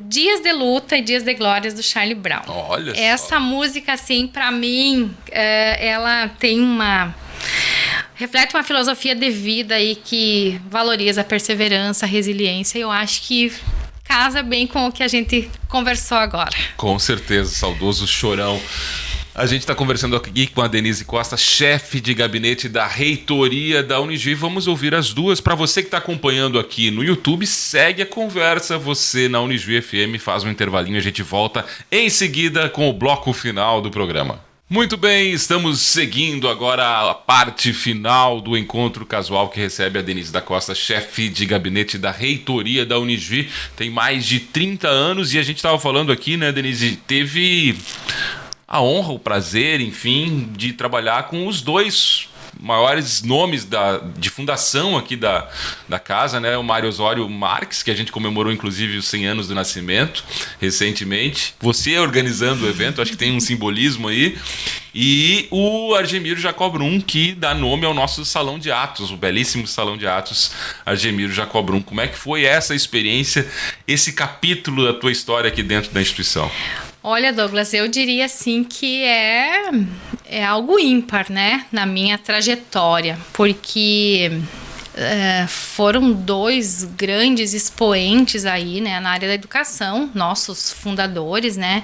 A: Dias de Luta e Dias de Glórias do Charlie Brown.
B: Olha
A: Essa música, assim, pra mim, ela tem reflete uma filosofia de vida aí que valoriza a perseverança, a resiliência. Eu acho que casa bem com o que a gente conversou agora.
B: Com certeza, saudoso Chorão. A gente está conversando aqui com a Denise Costa, chefe de gabinete da reitoria da Unijuí. Vamos ouvir as duas. Para você que está acompanhando aqui no YouTube, segue a conversa. Você na Unijuí FM faz um intervalinho. A gente volta em seguida com o bloco final do programa. Muito bem, estamos seguindo agora a parte final do Encontro Casual, que recebe a Denise da Costa, chefe de gabinete da reitoria da Unijuí. Tem mais de 30 anos e a gente estava falando aqui, né, Denise? Teve a honra, o prazer, enfim, de trabalhar com os dois maiores nomes de fundação aqui da casa, né? O Mário Osório Marques, que a gente comemorou inclusive os 100 anos do nascimento recentemente. Você organizando o evento, acho que tem um simbolismo aí. E o Argemiro Jacob Brum, que dá nome ao nosso Salão de Atos, o belíssimo Salão de Atos Argemiro Jacob Brum. Como é que foi essa experiência, esse capítulo da tua história aqui dentro da instituição?
A: Olha, Douglas, eu diria assim que é algo ímpar, né, na minha trajetória, porque foram dois grandes expoentes aí, né, na área da educação, nossos fundadores, né,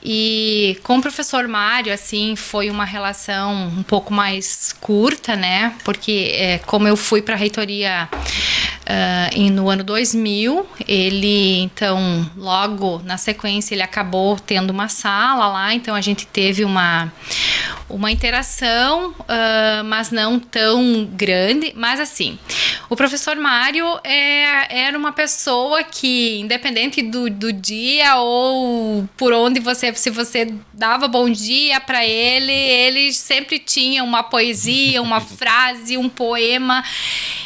A: e com o professor Mário, assim, foi uma relação um pouco mais curta, né, porque como eu fui para a reitoria no ano 2000, ele, então, logo na sequência, ele acabou tendo uma sala lá, então a gente teve uma interação, mas não tão grande, mas assim, o professor Mário era uma pessoa que, independente do dia ou por onde se você dava bom dia para ele sempre tinha uma poesia, uma frase, um poema.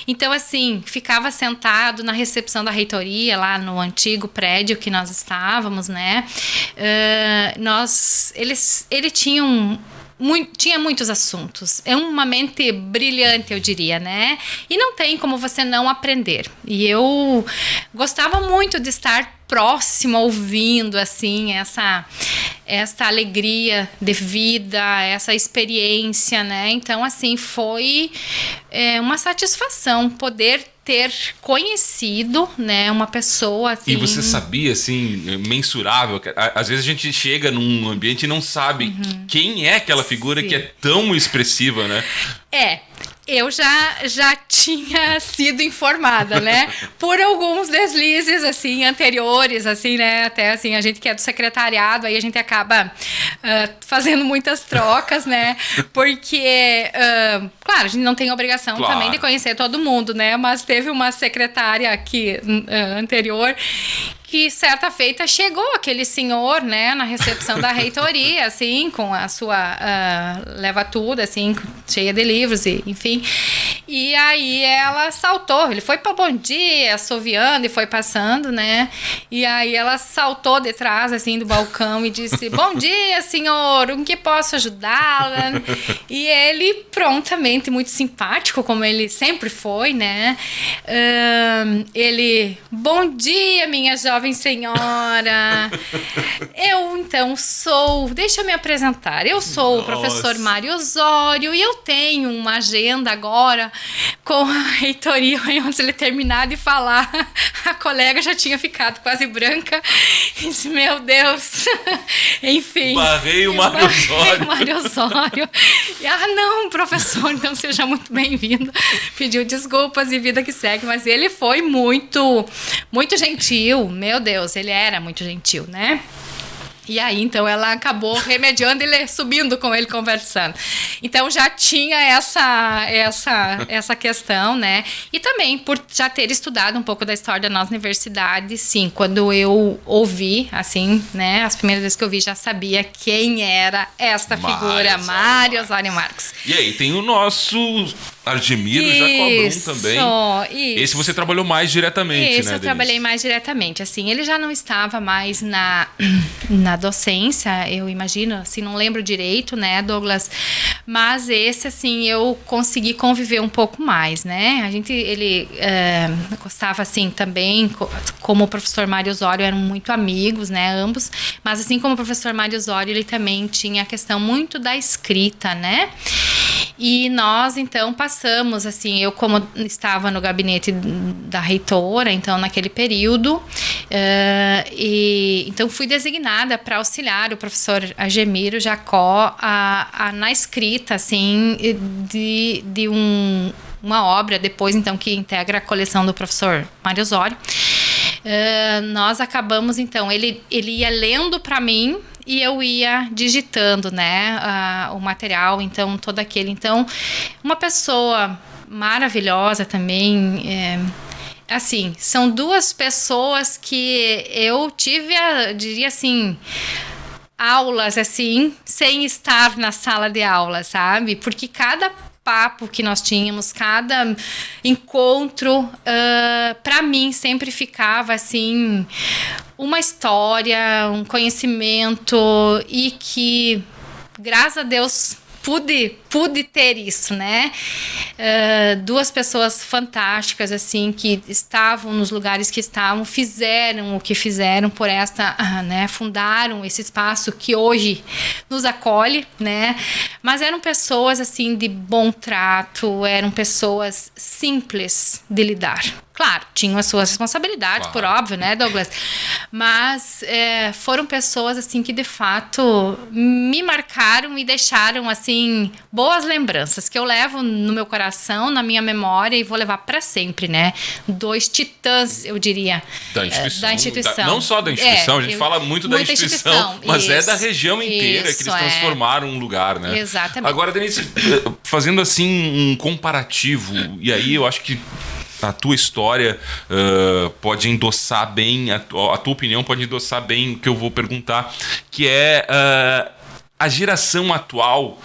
A: Então, assim, ficava sentado na recepção da reitoria, lá no antigo prédio que nós estávamos, né? Ele tinha muitos assuntos. É uma mente brilhante, eu diria, né? E não tem como você não aprender. E eu gostava muito de estar próximo, ouvindo, assim, essa alegria de vida, essa experiência, né? Então, assim, foi uma satisfação poder ter conhecido, né, uma pessoa assim...
B: E você sabia, assim, mensurável, às vezes a gente chega num ambiente e não sabe quem é aquela figura. Sim. Que é tão expressiva, né? Eu já tinha sido informada, né? Por alguns deslizes, assim, anteriores, assim, né? Até, assim, a gente que é do secretariado, aí a gente acaba fazendo muitas trocas, né? Porque, claro, a gente não tem obrigação também de conhecer todo mundo, né? Mas teve uma secretária aqui anterior
A: E certa feita chegou aquele senhor, né, na recepção da reitoria, assim, com a sua leva tudo, assim, cheia de livros, e, enfim. E aí ela saltou, ele foi para bom dia, assoviando e foi passando, né? E aí ela saltou de trás, assim, do balcão e disse: bom dia, senhor, em que posso ajudá-la? E ele prontamente, muito simpático, como ele sempre foi, né? Ele: bom dia, minha jovem senhora. Eu, então, deixa eu me apresentar. Eu sou o professor Mário Osório e eu tenho uma agenda agora com a reitoria. Antes de ele terminar de falar, a colega já tinha ficado quase branca e disse: meu Deus. Enfim.
B: Barrei o Mário Osório.
A: Mário Osório. E, não, professor, então seja muito bem-vindo. Pediu desculpas e vida que segue, mas ele foi muito, muito gentil. Meu Deus, ele era muito gentil, né? E aí, então, ela acabou remediando ele, subindo com ele, conversando. Então, já tinha essa questão, né? E também, por já ter estudado um pouco da história da nossa universidade, sim, quando eu ouvi, assim, né? As primeiras vezes que eu vi, já sabia quem era esta figura, Mário Osório Marques.
B: E aí, tem o nosso Argemiro Jacobrum também. Esse você trabalhou mais diretamente, né,
A: Denise? Eu trabalhei mais diretamente, assim. Ele já não estava mais na docência, eu imagino, assim, não lembro direito, né, Douglas? Mas esse, assim, eu consegui conviver um pouco mais, né? Ele gostava, assim, também, como o professor Mário Osório, eram muito amigos, né, ambos. Mas, assim como o professor Mário Osório, ele também tinha a questão muito da escrita, né? E nós, então, passamos, assim, eu como estava no gabinete da reitora, então, naquele período, então fui designada para auxiliar o professor Argemiro Jacó na escrita, assim, de uma obra, depois, então, que integra a coleção do professor Mário Osório. Nós acabamos, então, ele ia lendo para mim, e eu ia digitando, né, o material, então, todo aquele. Então, uma pessoa maravilhosa também, assim, são duas pessoas que eu tive, diria assim, aulas, assim, sem estar na sala de aula, sabe? Porque cada papo que nós tínhamos, cada encontro, para mim sempre ficava assim uma história, um conhecimento, e que, graças a Deus, pude ter isso, né? Duas pessoas fantásticas, assim, que estavam nos lugares que estavam, fizeram o que fizeram por né? Fundaram esse espaço que hoje nos acolhe, né? Mas eram pessoas, assim, de bom trato, eram pessoas simples de lidar. Claro, tinham as suas responsabilidades, por óbvio, né, Douglas? Mas foram pessoas, assim, que de fato me marcaram e deixaram, assim, boas lembranças que eu levo no meu coração, na minha memória, e vou levar para sempre, né? Dois titãs, eu diria, da instituição.
B: Não só da instituição, a gente fala muito da instituição, mas
A: isso,
B: é da região inteira que eles transformaram um lugar, né?
A: Exatamente.
B: Agora, Denise, fazendo assim um comparativo, e aí eu acho que a tua história pode endossar bem, a tua opinião pode endossar bem o que eu vou perguntar, que é a geração atual.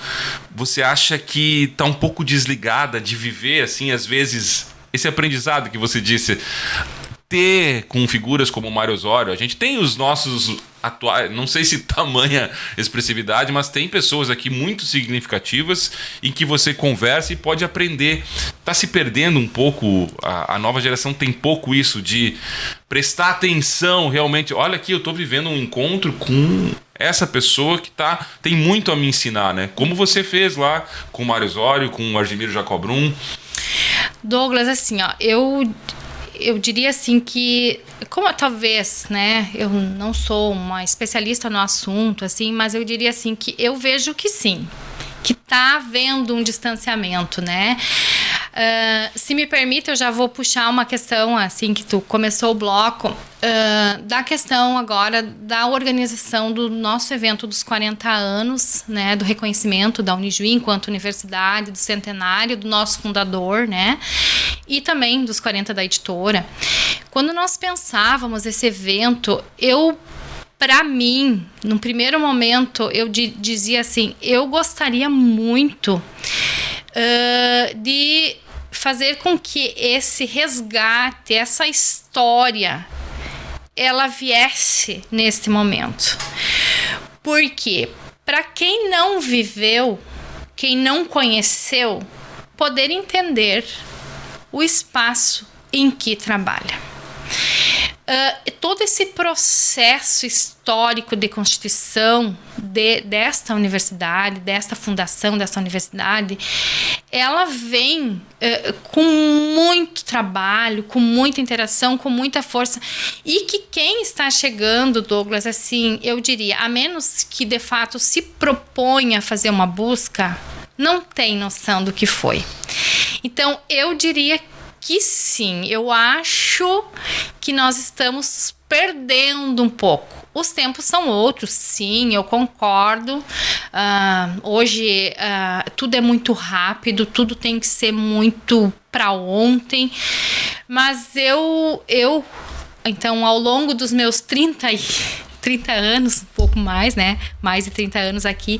B: Você acha que está um pouco desligada de viver, assim, às vezes, esse aprendizado que você disse, ter com figuras como o Mário Osório? A gente tem os nossos atuais, não sei se tamanha expressividade, mas tem pessoas aqui muito significativas em que você conversa e pode aprender. Está se perdendo um pouco, a nova geração tem pouco isso de prestar atenção realmente. Olha aqui, eu estou vivendo um encontro com essa pessoa que tem muito a me ensinar, né? Como você fez lá com o Mário Osório, com o Argemiro Jacobrum.
A: Douglas, assim, ó, eu diria assim que, como talvez, né, eu não sou uma especialista no assunto, assim, mas eu diria assim que eu vejo que sim, que está havendo um distanciamento, né? Se me permite, eu já vou puxar uma questão, assim, que tu começou o bloco, da questão agora da organização do nosso evento dos 40 anos, né, do reconhecimento da Unijuí enquanto universidade, do centenário do nosso fundador, né, e também dos 40 da editora. Quando nós pensávamos esse evento, para mim, num primeiro momento, eu dizia assim, eu gostaria muito de fazer com que esse resgate, essa história, ela viesse neste momento. Porque para quem não viveu, quem não conheceu, poder entender o espaço em que trabalha. Todo esse processo histórico de constituição desta universidade, desta fundação desta universidade, ela vem com muito trabalho, com muita interação, com muita força, e que quem está chegando, Douglas, assim, eu diria, a menos que de fato se proponha a fazer uma busca, não tem noção do que foi. Então, eu diria que sim, eu acho que nós estamos perdendo um pouco. Os tempos são outros, sim, eu concordo. Hoje tudo é muito rápido, tudo tem que ser muito para ontem. Mas então, ao longo dos meus 30 anos, um pouco mais, né? Mais de 30 anos aqui.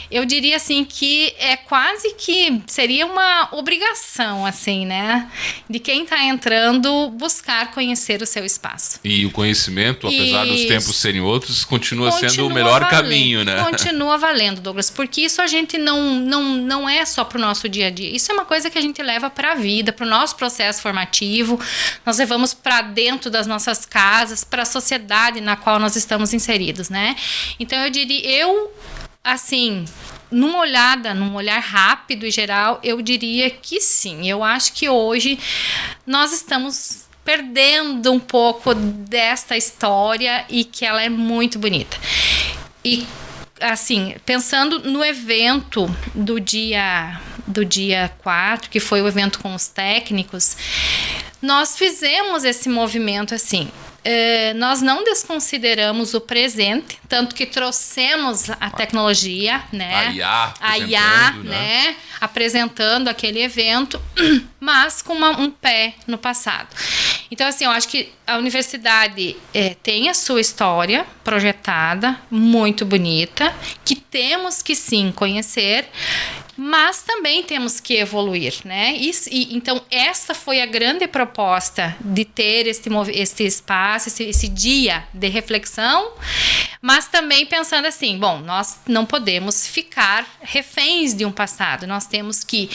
A: Eu diria, assim, que é quase que seria uma obrigação, assim, né? De quem está entrando, buscar conhecer o seu espaço.
B: E o conhecimento, apesar dos tempos serem outros, continua sendo o melhor caminho, né?
A: Continua valendo, Douglas, porque isso a gente não é só para o nosso dia a dia. Isso é uma coisa que a gente leva para a vida, para o nosso processo formativo. Nós levamos para dentro das nossas casas, para a sociedade na qual nós estamos inseridos, né? Então, eu diria, assim, num olhar rápido e geral, eu diria que sim. Eu acho que hoje nós estamos perdendo um pouco desta história e que ela é muito bonita. E, assim, pensando no evento do dia 4, que foi o evento com os técnicos, nós fizemos esse movimento, assim, nós não desconsideramos o presente, tanto que trouxemos a tecnologia, né? A IA, né? Apresentando aquele evento, mas com um pé no passado. Então, assim, eu acho que a universidade tem a sua história projetada, muito bonita, que temos que sim conhecer, mas também temos que evoluir, né? Então, essa foi a grande proposta de ter este espaço, esse dia de reflexão, mas também pensando assim, bom, nós não podemos ficar reféns de um passado, nós temos que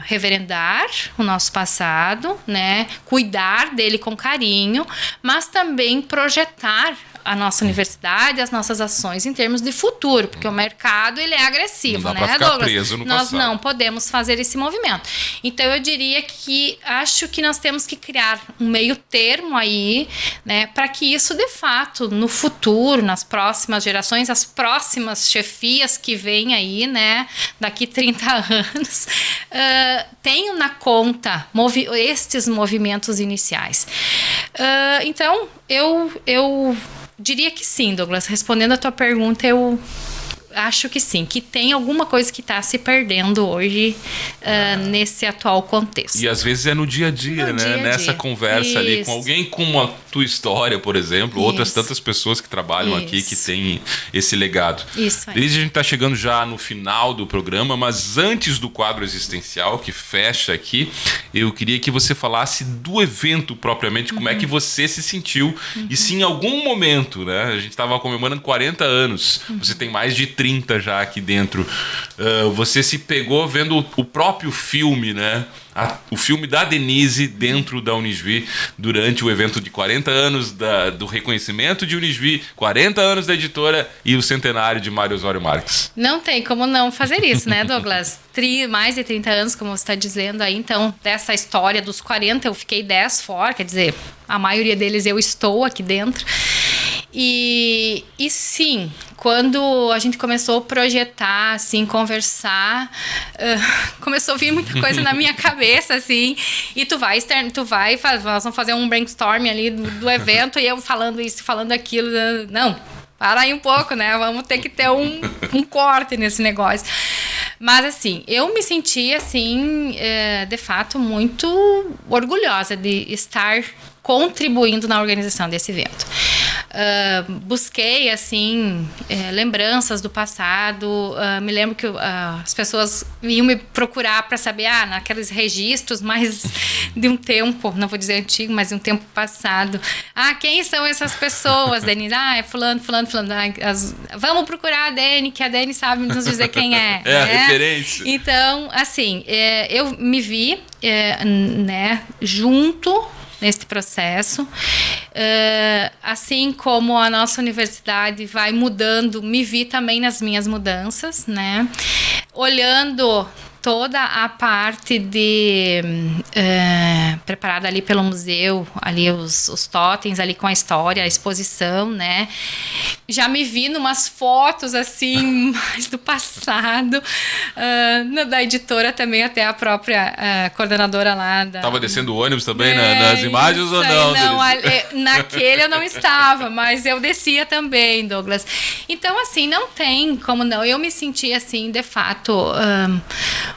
A: reverendar o nosso passado, né? Cuidar dele com carinho, mas também projetar a nossa universidade, as nossas ações em termos de futuro, porque o mercado, ele é agressivo,
B: não dá
A: né,
B: pra ficar
A: Douglas?
B: preso no
A: Nós
B: passado.
A: não podemos fazer esse movimento. Então, eu diria que acho que nós temos que criar um meio termo aí, né, para que isso, de fato, no futuro, nas próximas gerações, as próximas chefias que vêm aí, né, daqui 30 anos, tenham na conta estes movimentos iniciais. Então, eu diria que sim, Douglas. Respondendo a tua pergunta, eu acho que sim, que tem alguma coisa que está se perdendo hoje nesse atual contexto.
B: E às vezes é no dia a dia, né?
A: Dia a
B: Nessa
A: dia.
B: conversa ali com alguém com a tua história, por exemplo, outras tantas pessoas que trabalham aqui que têm esse legado.
A: Isso aí.
B: Desde a gente está chegando já no final do programa, mas antes do quadro existencial que fecha aqui, eu queria que você falasse do evento propriamente, como é que você se sentiu e se em algum momento, né? A gente estava comemorando 40 anos, você tem mais de 30 já aqui dentro, você se pegou vendo o próprio filme, né? O filme da Denise dentro da Unijuí durante o evento de 40 anos do reconhecimento de Unijuí, 40 anos da editora e o centenário de Mário Osório Marques.
A: Não tem como não fazer isso, né, Douglas? Mais de 30 anos, como você está dizendo aí, então, dessa história dos 40, eu fiquei 10 fora, quer dizer, a maioria deles eu estou aqui dentro. E sim, quando a gente começou a projetar, assim, conversar, começou a vir muita coisa na minha cabeça, assim, e nós vamos fazer um brainstorm ali do evento, e eu falando isso, falando aquilo, não, para aí um pouco, né, vamos ter que ter um corte nesse negócio. Mas, assim, eu me senti, assim, de fato, muito orgulhosa de estar contribuindo na organização desse evento. Busquei, assim, lembranças do passado. Me lembro que as pessoas iam me procurar para saber, naqueles registros mais de um tempo, não vou dizer antigo, mas de um tempo passado. Quem são essas pessoas, Denise? É fulano. Vamos procurar a Dani, que a Dani sabe nos dizer quem é.
B: É a referência.
A: Então, assim, eu me vi, né, junto neste processo, assim como a nossa universidade vai mudando, me vi também nas minhas mudanças, né? Olhando toda a parte preparada ali pelo museu, ali os totens ali com a história, a exposição, né? Já me vi numas fotos, assim, mais do passado, da editora também, até a própria coordenadora lá da...
B: Tava descendo o ônibus também nas imagens ou não?
A: Não, naquele eu não estava, mas eu descia também, Douglas. Então, assim, não tem como não. Eu me senti, assim, de fato,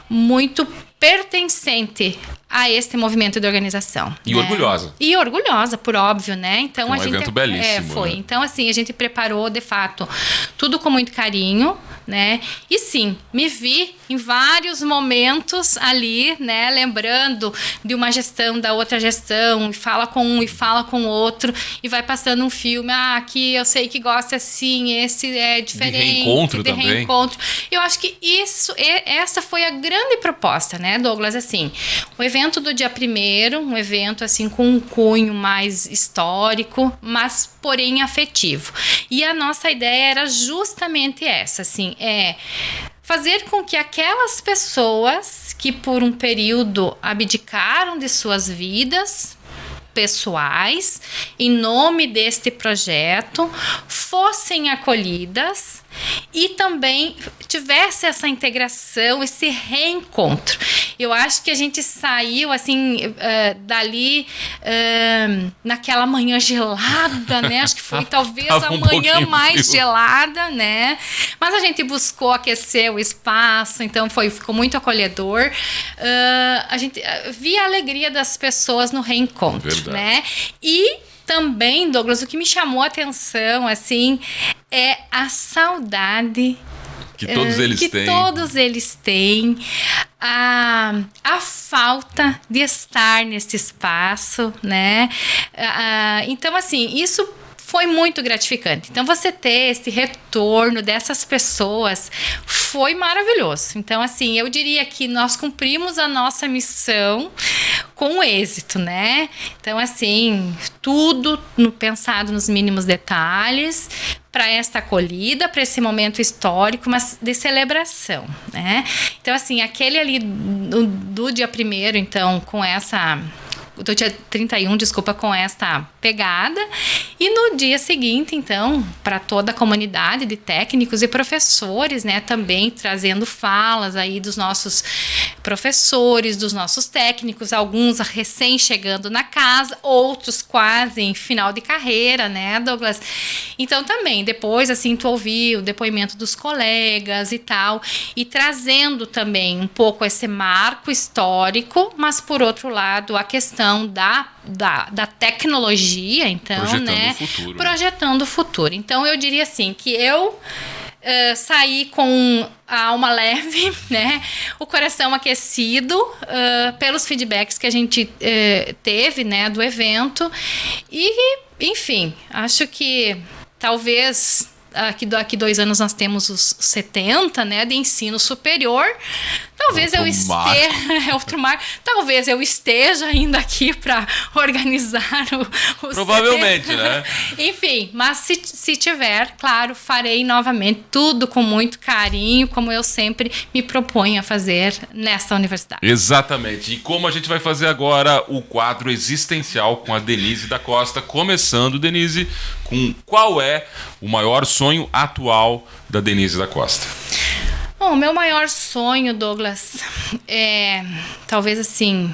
A: muito pertencente a este movimento de organização.
B: E
A: né?
B: orgulhosa.
A: E orgulhosa, por óbvio, né? Então,
B: a gente... evento belíssimo.
A: Foi.
B: Né?
A: Então, assim, a gente preparou, de fato, tudo com muito carinho, né? E sim, me vi em vários momentos ali, né? Lembrando de uma gestão, da outra gestão, e fala com um e fala com o outro, e vai passando um filme, aqui eu sei que gosta assim, esse é diferente.
B: De reencontro também.
A: Reencontro. Eu acho que essa foi a grande proposta, né, Douglas? Assim, o evento do dia 1º, um evento assim com um cunho mais histórico, mas porém afetivo. E a nossa ideia era justamente essa, assim, fazer com que aquelas pessoas que por um período abdicaram de suas vidas pessoais, em nome deste projeto, fossem acolhidas e também tivesse essa integração, esse reencontro. Eu acho que a gente saiu, assim, dali naquela manhã gelada, né? Acho que foi talvez a manhã mais gelada, né? Mas a gente buscou aquecer o espaço, então ficou muito acolhedor. A gente via a alegria das pessoas no reencontro.
B: Verdade.
A: Né? E também, Douglas, o que me chamou a atenção, assim, é a saudade
B: que todos eles têm. A falta de estar nesse espaço, né? Então, assim, isso foi muito gratificante. Então, você ter esse retorno dessas pessoas foi maravilhoso. Então, assim, eu diria que nós cumprimos a nossa missão com êxito, né? Então, assim, tudo pensado nos mínimos detalhes para esta acolhida, para esse momento histórico, mas de celebração, né? Então, assim, aquele ali do dia 1º, então, com essa... do dia 31, com esta pegada, e no dia seguinte, então, para toda a comunidade de técnicos e professores, né, também trazendo falas aí dos nossos professores, dos nossos técnicos, alguns recém chegando na casa, outros quase em final de carreira, né, Douglas? Então, também, depois, assim, tu ouviu o depoimento dos colegas e tal, e trazendo também um pouco esse marco histórico, mas, por outro lado, a questão da tecnologia, então, né? Projetando o futuro. Então, eu diria assim, que eu saí com a alma leve, né? O coração aquecido pelos feedbacks que a gente teve, né? Do evento. E, enfim, acho que talvez... daqui 2 anos nós temos os 70, né, de ensino superior,
A: Talvez eu esteja. Outro mar. Talvez eu esteja ainda aqui para organizar o
B: Provavelmente, né?
A: Enfim, mas se tiver, claro, farei novamente tudo com muito carinho, como eu sempre me proponho a fazer nesta universidade.
B: Exatamente. E como a gente vai fazer agora o quadro existencial com a Denise da Costa, começando, Denise, com qual é o maior sonho atual da Denise da Costa?
A: Bom, o meu maior sonho, Douglas, é talvez assim,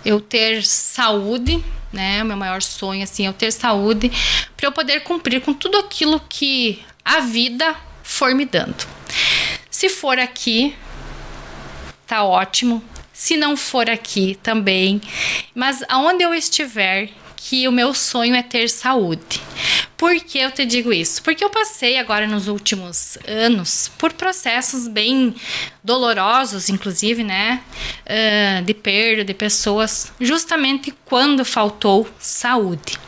A: eu ter saúde, né? O meu maior sonho, assim, é eu ter saúde para eu poder cumprir com tudo aquilo que a vida for me dando. Se for aqui, tá ótimo. Se não for aqui, também. Mas aonde eu estiver, que o meu sonho é ter saúde. Por que eu te digo isso? Porque eu passei agora nos últimos anos por processos bem dolorosos, inclusive, né? De perda de pessoas, justamente quando faltou saúde.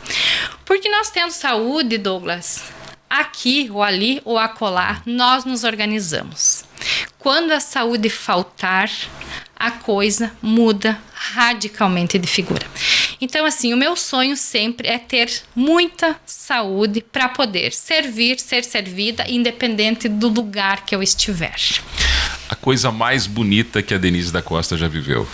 A: Porque nós tendo saúde, Douglas, aqui ou ali ou acolá, nós nos organizamos. Quando a saúde faltar, a coisa muda radicalmente de figura. Então, assim, o meu sonho sempre é ter muita saúde para poder servir, ser servida, independente do lugar que eu estiver.
B: A coisa mais bonita que a Denise da Costa já viveu?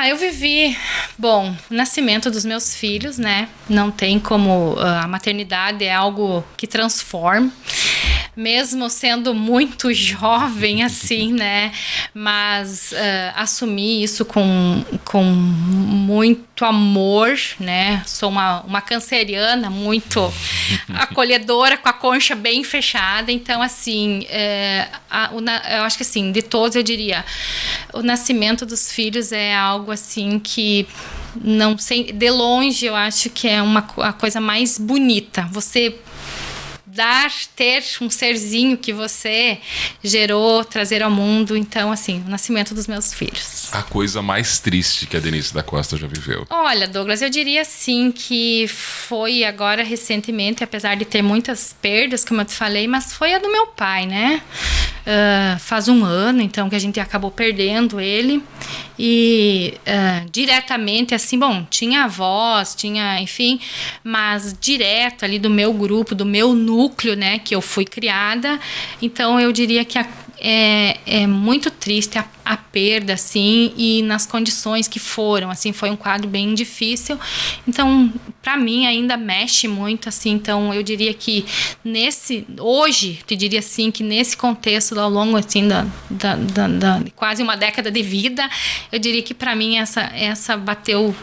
A: Eu vivi, bom, o nascimento dos meus filhos, né? Não tem como, a maternidade é algo que transforma. Mesmo sendo muito jovem, assim, né? Mas assumi isso com muito amor, né? Sou uma canceriana muito acolhedora, com a concha bem fechada. Então, assim, eu acho que, assim, de todos, eu diria, o nascimento dos filhos é algo, assim, que... Não sei, de longe, eu acho que é a coisa mais bonita. Você... ter um serzinho que você gerou, trazer ao mundo. Então, assim, o nascimento dos meus filhos.
B: A coisa mais triste que a Denise da Costa já viveu?
A: Olha, Douglas, eu diria assim que foi agora recentemente, apesar de ter muitas perdas, como eu te falei, mas foi a do meu pai, né? Faz um ano, então, que a gente acabou perdendo ele. E diretamente, assim, bom, tinha avós, tinha, enfim, mas direto ali do meu grupo, do meu núcleo, né, que eu fui criada. Então, eu diria que é muito triste a perda, assim, e nas condições que foram, assim, foi um quadro bem difícil. Então, para mim, ainda mexe muito, assim. Então, eu diria que hoje, te diria assim, que nesse contexto, ao longo, assim, da quase uma década de vida, eu diria que para mim essa bateu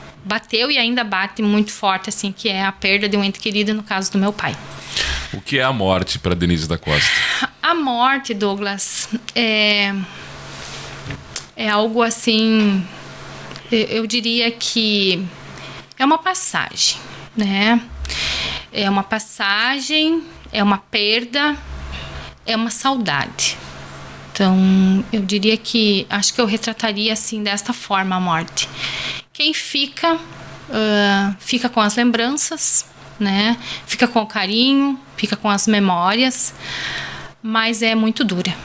A: e ainda bate muito forte, assim, que é a perda de um ente querido, no caso do meu pai.
B: O que é a morte para Denise da Costa?
A: A morte, Douglas, é algo assim, eu diria que é uma passagem, né? É uma passagem, é uma perda, é uma saudade. Então, eu diria que, acho que eu retrataria assim, desta forma, a morte. Quem fica com as lembranças, né? Fica com o carinho, fica com as memórias, mas é muito dura.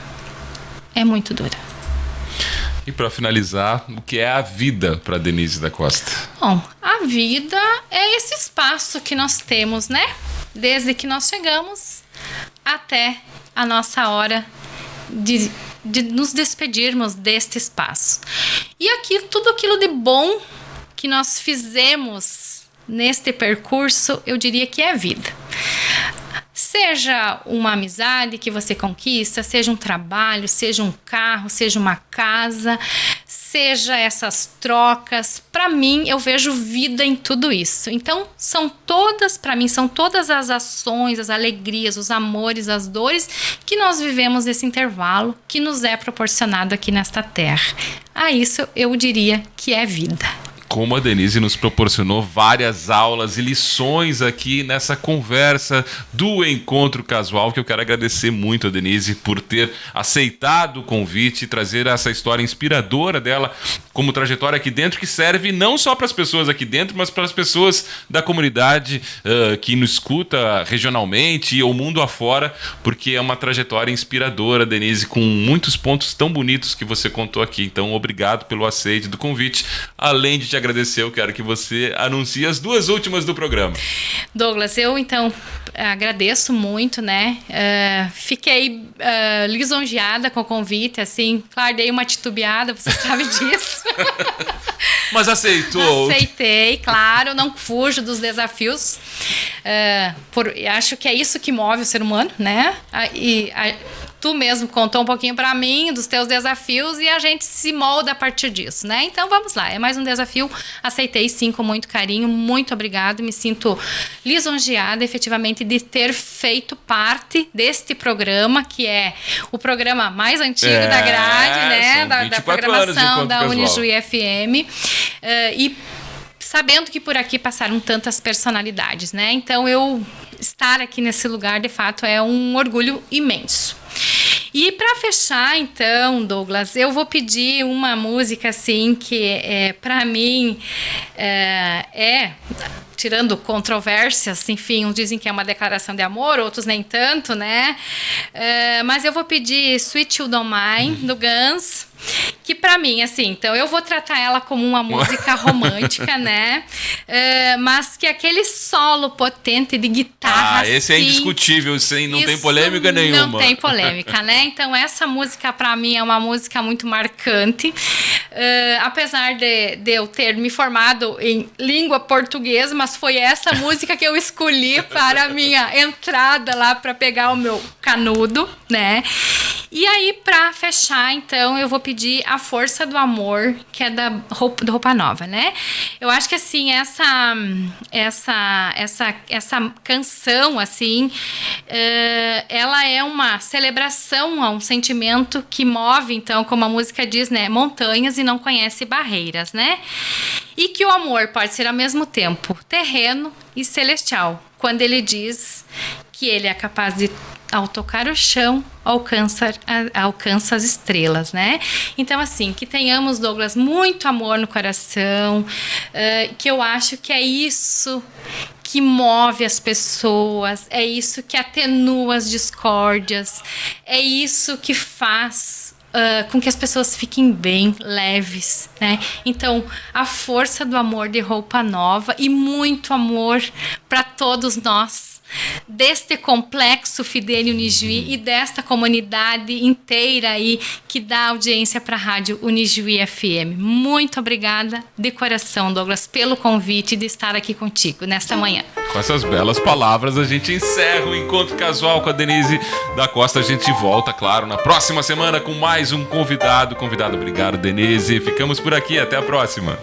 A: É muito dura.
B: E para finalizar, o que é a vida para Denise da Costa?
A: Bom, a vida é esse espaço que nós temos, né? Desde que nós chegamos até a nossa hora de nos despedirmos deste espaço. E aqui, tudo aquilo de bom que nós fizemos neste percurso, eu diria que é vida. Seja uma amizade que você conquista, seja um trabalho, seja um carro, seja uma casa, seja essas trocas. Para mim, eu vejo vida em tudo isso. Então, para mim, são todas as ações, as alegrias, os amores, as dores que nós vivemos nesse intervalo que nos é proporcionado aqui nesta terra. Isso eu diria que é vida.
B: como a Denise nos proporcionou várias aulas e lições aqui nessa conversa do Encontro Casual, que eu quero agradecer muito a Denise por ter aceitado o convite e trazer essa história inspiradora dela como trajetória aqui dentro, que serve não só para as pessoas aqui dentro, mas para as pessoas da comunidade que nos escuta regionalmente ou mundo afora, porque é uma trajetória inspiradora, Denise, com muitos pontos tão bonitos que você contou aqui. Então, obrigado pelo aceite do convite. Além de te agradecer, eu quero que você anuncie as 2 últimas do programa.
A: Douglas, eu então agradeço muito, né? Fiquei lisonjeada com o convite, assim, claro, dei uma titubeada, você sabe disso.
B: Mas aceitou.
A: Aceitei, claro, não fujo dos desafios. Acho que é isso que move o ser humano, né? Tu mesmo contou um pouquinho para mim dos teus desafios e a gente se molda a partir disso, né? Então vamos lá, é mais um desafio. Aceitei sim, com muito carinho, muito obrigado. Me sinto lisonjeada efetivamente de ter feito parte deste programa, que é o programa mais antigo da grade, né? Da programação da Unijuí FM. E sabendo que por aqui passaram tantas personalidades, né? Então eu estar aqui nesse lugar, de fato, é um orgulho imenso. E para fechar, então, Douglas, eu vou pedir uma música assim que para mim tirando controvérsias, enfim, uns dizem que é uma declaração de amor, outros nem tanto, né? Mas eu vou pedir Sweet Children of Mine, do Guns, que pra mim, assim, então eu vou tratar ela como uma música romântica, né? Mas que aquele solo potente de guitarra,
B: esse é indiscutível, não tem polêmica nenhuma.
A: Não tem polêmica, né? Então essa música pra mim é uma música muito marcante. Apesar de eu ter me formado em língua portuguesa, mas foi essa música que eu escolhi para a minha entrada lá para pegar o meu canudo, né? E aí, para fechar, então, eu vou pedir A Força do Amor, que é do Roupa Nova, né? Eu acho que, assim, essa canção, assim, ela é uma celebração a um sentimento que move, então, como a música diz, né? Montanhas e não conhece barreiras, né? E que o amor pode ser, ao mesmo tempo, terreno e celestial, quando ele diz que ele é capaz de, ao tocar o chão, alcança as estrelas, né? Então, assim, que tenhamos, Douglas, muito amor no coração, que eu acho que é isso que move as pessoas, é isso que atenua as discórdias, é isso que faz com que as pessoas fiquem bem, leves, né? Então, a força do amor de Roupa Nova e muito amor para todos nós, deste complexo Fidene Unijuí e desta comunidade inteira aí que dá audiência para a Rádio Unijuí FM. Muito obrigada de coração, Douglas, pelo convite de estar aqui contigo nesta manhã.
B: Com essas belas palavras, a gente encerra o Encontro Casual com a Denise da Costa. A gente volta, claro, na próxima semana com mais um convidado. Obrigado, Denise. Ficamos por aqui. Até a próxima.